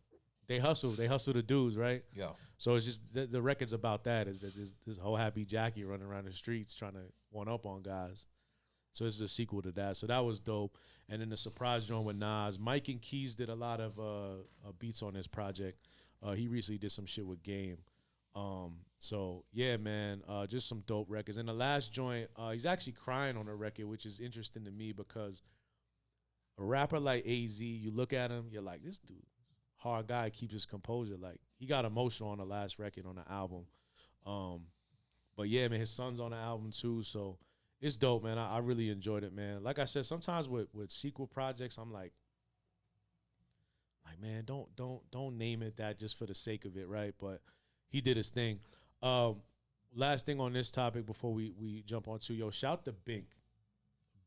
they hustle the dudes, right? Yeah. So it's just the record's about that. Is that this whole Happy Jackie running around the streets trying to one up on guys. So this is a sequel to that. So that was dope. And then the surprise joint with Nas. Mike and Keys did a lot of beats on this project. He recently did some shit with Game. So yeah, man, just some dope records. And the last joint, he's actually crying on the record, which is interesting to me because a rapper like AZ, you look at him, you're like, this dude, hard guy, keeps his composure. Like, he got emotional on the last record on the album. But yeah, man, his son's on the album too, so it's dope, man. I really enjoyed it, man. Like I said, sometimes with sequel projects, I'm like, man, don't name it that just for the sake of it, right? But he did his thing. Last thing on this topic before we jump on to, yo, shout to Bink.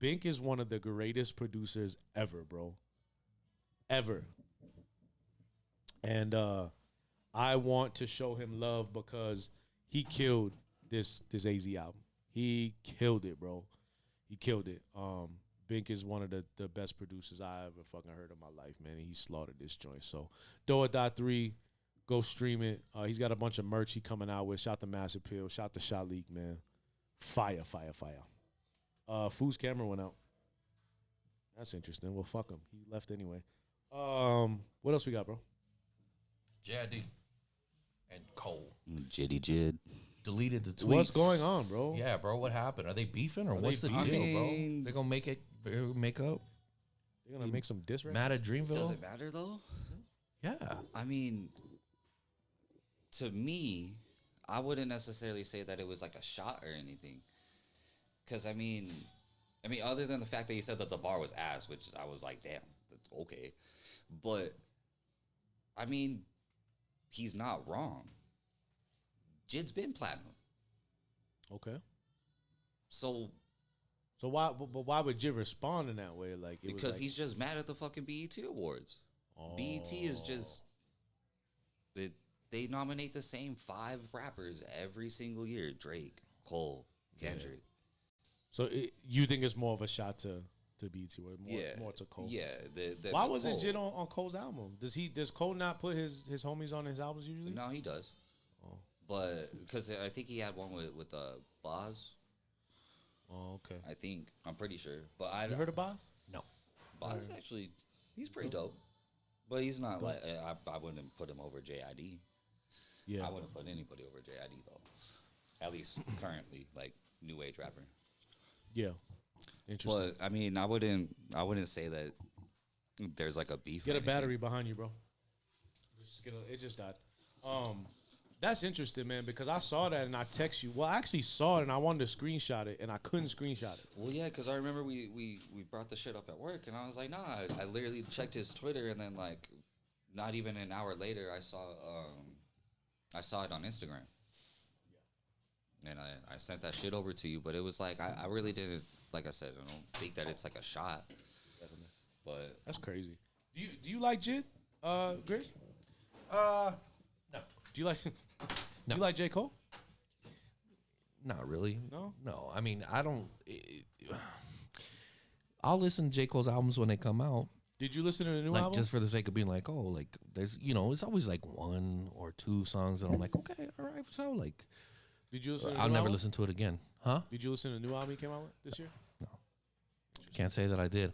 Bink is one of the greatest producers ever, bro. Ever. And I want to show him love because he killed this AZ album. He killed it, bro. He killed it. Bink is one of the best producers I ever fucking heard in my life, man. And he slaughtered this joint. So, Doe or Die 3, go stream it. He's got a bunch of merch he coming out with. Shout to Mass Appeal. Shout to Shalik, man. Fire. Food's camera went out. That's interesting. Well, fuck him. He left anyway. What else we got, bro? JID and Cole. JID. Deleted the tweets. What's going on, bro? Yeah, bro. What happened? Are they beefing or what's the deal, bro? They gonna make up? They're gonna make some diss records? Mad at Dreamville? Does it matter though? Yeah. I mean, to me, I wouldn't necessarily say that it was like a shot or anything. Because I mean, other than the fact that he said that the bar was ass, which I was like, damn, that's okay. But I mean, he's not wrong. JID's been platinum. Okay. So why? But why would JID respond in that way? Like because he's just mad at the fucking BET Awards. Oh. BET is just they nominate the same 5 rappers every single year: Drake, Cole, Kendrick. Yeah. So you think it's more of a shot to BET, or more to Cole? Yeah. Why wasn't JID on Cole's album? Does Cole not put his homies on his albums usually? No, he does. Oh. But because I think he had one with Boz. Oh, okay. I'm pretty sure. But You heard of Boz? No. Boz actually, he's pretty dope. But he's not like I wouldn't put him over JID. Yeah. I wouldn't put anybody over JID though. At least currently, like new age rapper. Yeah. Interesting. But I mean, I wouldn't say that there's like a beef. Get a battery behind you, bro. It just died. That's interesting, man, because I saw that and I text you. Well, I actually saw it and I wanted to screenshot it and I couldn't screenshot it. Well, yeah, because I remember we brought the shit up at work and I was like, nah. I literally checked his Twitter and then like, not even an hour later, I saw it on Instagram. And I sent that shit over to you, but it was like I really didn't. Like I said, I don't think that it's like a shot. But that's crazy. Do you like JID, Grizz? No. Do you like Do you like J. Cole? Not really. No? No. I mean, I don't. I'll listen to J. Cole's albums when they come out. Did you listen to the new like, album? Just for the sake of being like, oh, like, there's, it's always like 1 or 2 songs that I'm like, okay, all right. So, like, Did you listen to the I'll new never album? listen to it again. Huh? Did you listen to the new album he came out with this year? No. Can't say that I did.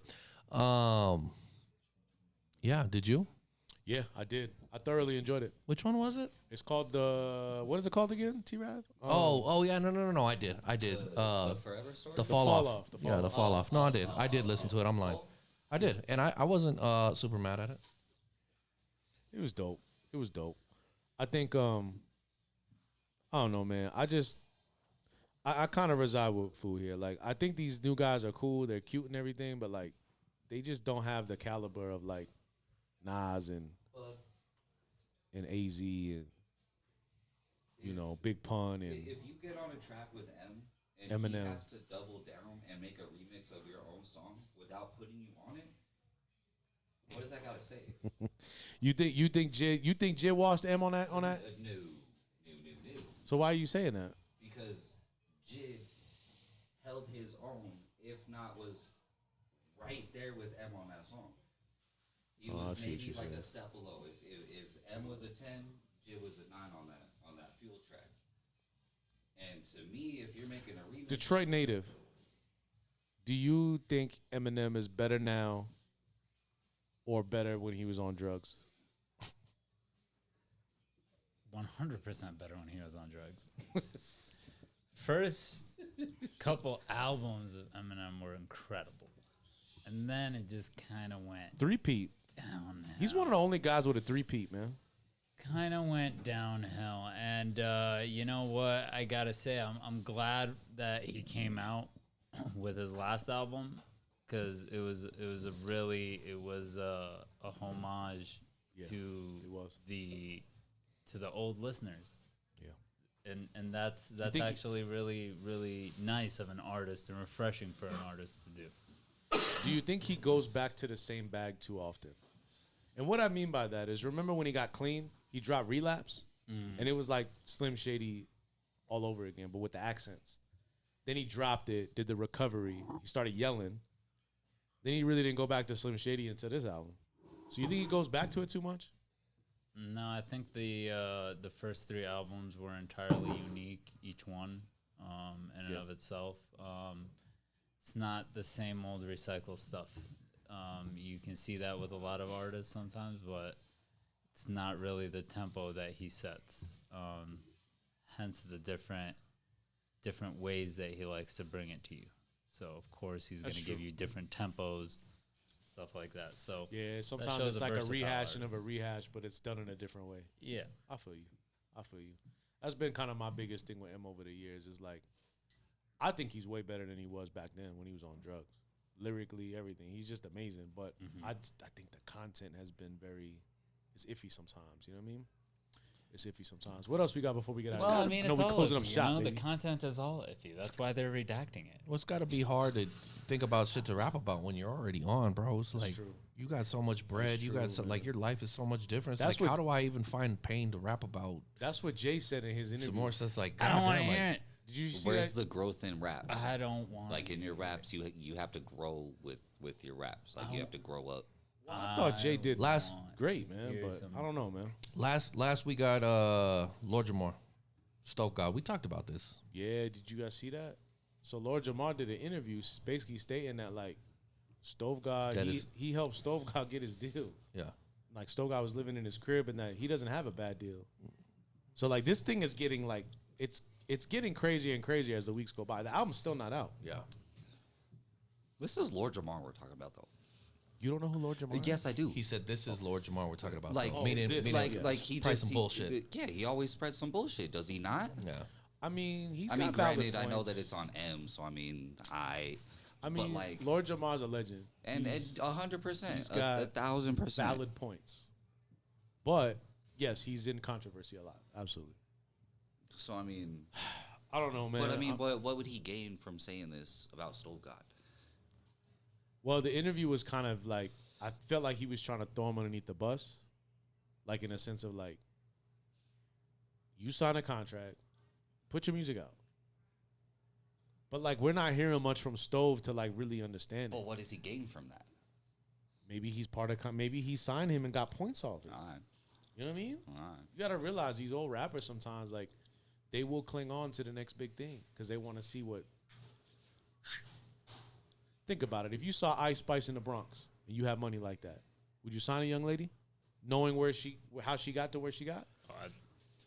Yeah, did you? Yeah, I did. I thoroughly enjoyed it. Which one was it? It's called what is it called again, T-Rad? Oh, yeah, no, I did. the Forever Story. The Fall Off. Yeah, the Fall Off. No, I did. I did listen to it. I'm lying. I did, and I wasn't super mad at it. It was dope. It was dope. I think I don't know, man. I kind of reside with Food here. Like, I think these new guys are cool. They're cute and everything, but like, they just don't have the caliber of like Nas and AZ and Big Pun and if you get on a track with M and Eminem. he has to double down and make a remix of your own song without putting you on it, what does that got to say? you think JID washed M on that? No. So why are you saying that? Because JID held his own, if not was right there with M on that song. He was maybe like a step below. If M was a 10, JID was a 9 on that Fuel track. And to me, if you're making a remix, Detroit native. Do you think Eminem is better now or better when he was on drugs? 100% better when he was on drugs. First couple albums of Eminem were incredible. And then it just kind of went Three-peat. downhill. He's one of the only guys with a three-peat, man. Kind of went downhill. And you know what? I got to say, I'm glad that he came out with his last album because it was a homage to the old listeners. Yeah. And that's actually really, really nice of an artist and refreshing for an artist to do. Do you think he goes back to the same bag too often? And what I mean by that is, remember when he got clean, he dropped Relapse, and it was like Slim Shady all over again, but with the accents. Then he dropped it, did the recovery, he started yelling. Then he really didn't go back to Slim Shady until this album. So you think he goes back to it too much? No, I think the first 3 albums were entirely unique, each one, in and of itself. It's not the same old recycled stuff. You can see that with a lot of artists sometimes, but it's not really the tempo that he sets. Hence the different ways that he likes to bring it to you. So of course he's going to give you different tempos, stuff like that. So yeah, sometimes it's like a rehashing of a rehash, but it's done in a different way. Yeah, I feel you. That's been kind of my biggest thing with M over the years is like I think he's way better than he was back then when he was on drugs. Lyrically, everything. He's just amazing. But I think the content has been it's iffy sometimes. You know what I mean? It's iffy sometimes. What else we got before we get out? Well, I mean, it's we're all closing iffy, up shop. The Baby. content is all iffy. That's why they're redacting it. Well, it's got to be hard to think about shit to rap about when you're already on, bro. It's like true. you got so much bread. That's you true, got so, like your life is so much different. It's That's like, what- how do I even find pain to rap about? That's what Jay said in his interview. Some more stuff like, I don't want to goddamn, hear like, it. Did you see Where's that? the growth in rap? I don't want. Like in your raps, you have to grow with your raps. Like you have to grow up. I thought Jay did Last- great, man. Here's But some- I don't know, man. Last we got Lord Jamar, Stove God. We talked about this. Yeah, did you guys see that? So Lord Jamar did an interview basically stating that like Stove God, That is- he helped Stove God get his deal. Yeah. Like Stove God was living in his crib and that he doesn't have a bad deal. So like this thing is getting like it's getting crazier and crazier as the weeks go by. The album's still not out. Yeah. This is Lord Jamar we're talking about, though. You don't know who Lord Jamar is? Yes, I do. He said, "This is Lord Jamar we're talking about." Like, though. Meaning, like he probably just some bullshit. Yeah, he always spreads some bullshit. Does he not? Yeah. I mean, he's I got mean, valid granted, I know points. that it's on M, so I mean, I but mean, like, Lord Jamar's a legend. and He's 100%, he's got 1,000%. valid points. But yes, he's in controversy a lot. Absolutely. So I mean, I don't know, man. but I mean, what would he gain from saying this about Stove God? Well, the interview was kind of like I felt like he was trying to throw him underneath the bus, like in a sense of like, you sign a contract, put your music out. But like we're not hearing much from Stove to like really understand Well, it. what does he gain from that? Maybe he's part of. Maybe he signed him and got points off it. All right, You know what I mean? all right. You gotta realize these old rappers sometimes like they will cling on to the next big thing because they want to see what. Think about it. If you saw Ice Spice in the Bronx and you have money like that, would you sign a young lady, knowing how she got to where she got? Oh, I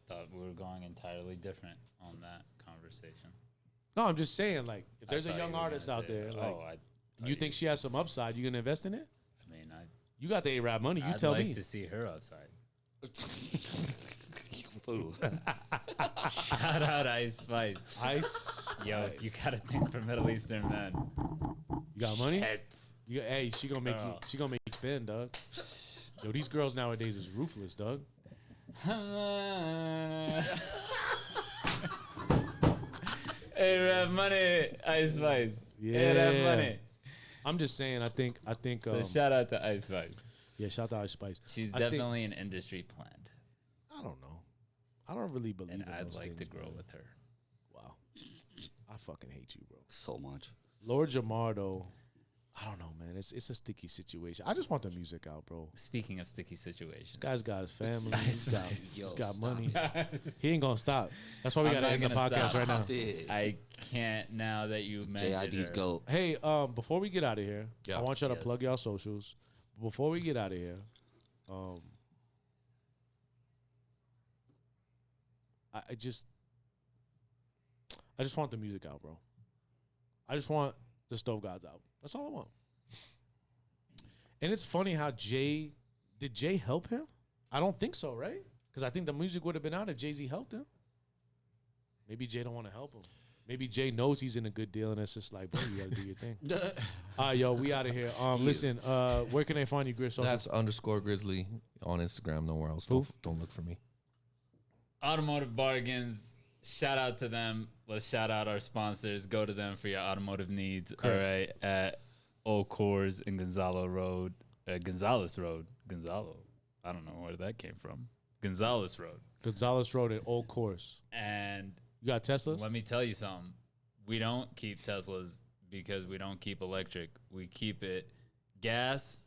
thought we were going entirely different on that conversation. No, I'm just saying, like, if there's I a thought young you were artist gonna out say there, that. like, I you think she has some upside, you gonna invest in it? I mean, You got the A-Rap money. You I'd tell like me. to see her upside. You fool. Shout out Ice Spice. Ice. Yo, you gotta think for Middle Eastern men. You got money? Shit. Hey, she gonna make you. Girl. She gonna make you spend, dog. Yo, these girls nowadays is ruthless, dog. Hey, rap money, Ice Spice. Hey, rap Yeah. money. I'm just saying. I think. So shout out to Ice Spice. Yeah, shout out to Ice Spice. She's I think- definitely an industry plant, I don't know. I don't really believe. and in I'd those like to things, grow man. with her. Wow. I fucking hate you, bro. So much. Lord Jamar, though, I don't know, man. It's a sticky situation. I just want the music out, bro. Speaking of sticky situations, This guy's got his family. Ice He's got, Spice. he's Yo, got stop money. He ain't gonna stop. That's why we I'm gotta not end the gonna podcast stop. right now. I can't now that you mentioned JID's her. GOAT. Hey, before we get out of here, Yeah. I want y'all to Yes. plug y'all socials. Before we get out of here, I just want the music out, bro. I just want the Stove Gods out. That's all I want. And it's funny how did Jay help him? I don't think so, right? Because I think the music would have been out if Jay-Z helped him. Maybe Jay don't want to help him. Maybe Jay knows he's in a good deal, and it's just like, bro, you gotta do your thing. All right, yo, we out of here. Listen, where can they find you, Gris? That's _Grizzly on Instagram. Nowhere else. Don't look for me. Automotive Bargains. Shout out to them. Let's shout out our sponsors. Go to them for your automotive needs. Correct. All right, at Old Coors and Gonzalo Road, Gonzales Road, Gonzalo. I don't know where that came from. Gonzales Road. Gonzales Road at Old Course. And You got Teslas? let me tell you something. We don't keep Teslas because we don't keep electric. We keep it gas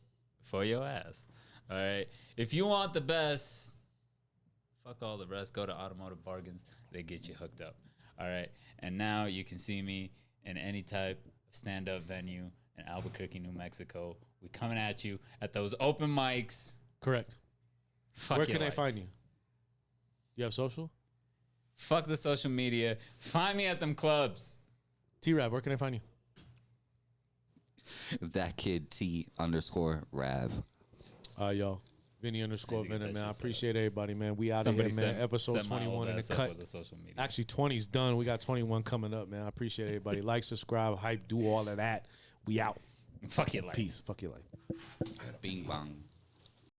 for your ass. All right. If you want the best, fuck all the rest. Go to Automotive Bargains. They get you hooked up. All right. And now you can see me in any type of stand-up venue in Albuquerque, New Mexico. We coming at you at those open mics. Correct. Fuck Where your can they life. find you? You have social? Fuck the social media. Find me at them clubs. T-Rab, where can I find you? That kid T_Rav. Yo. Vinny_Venom, man. I appreciate everybody, man. We out of here, man. Episode 21 in the cut. Actually, 20's done. We got 21 coming up, man. I appreciate everybody. Like, subscribe, hype, do all of that. We out. Fuck your life. Peace. Fuck your life. Bing bong.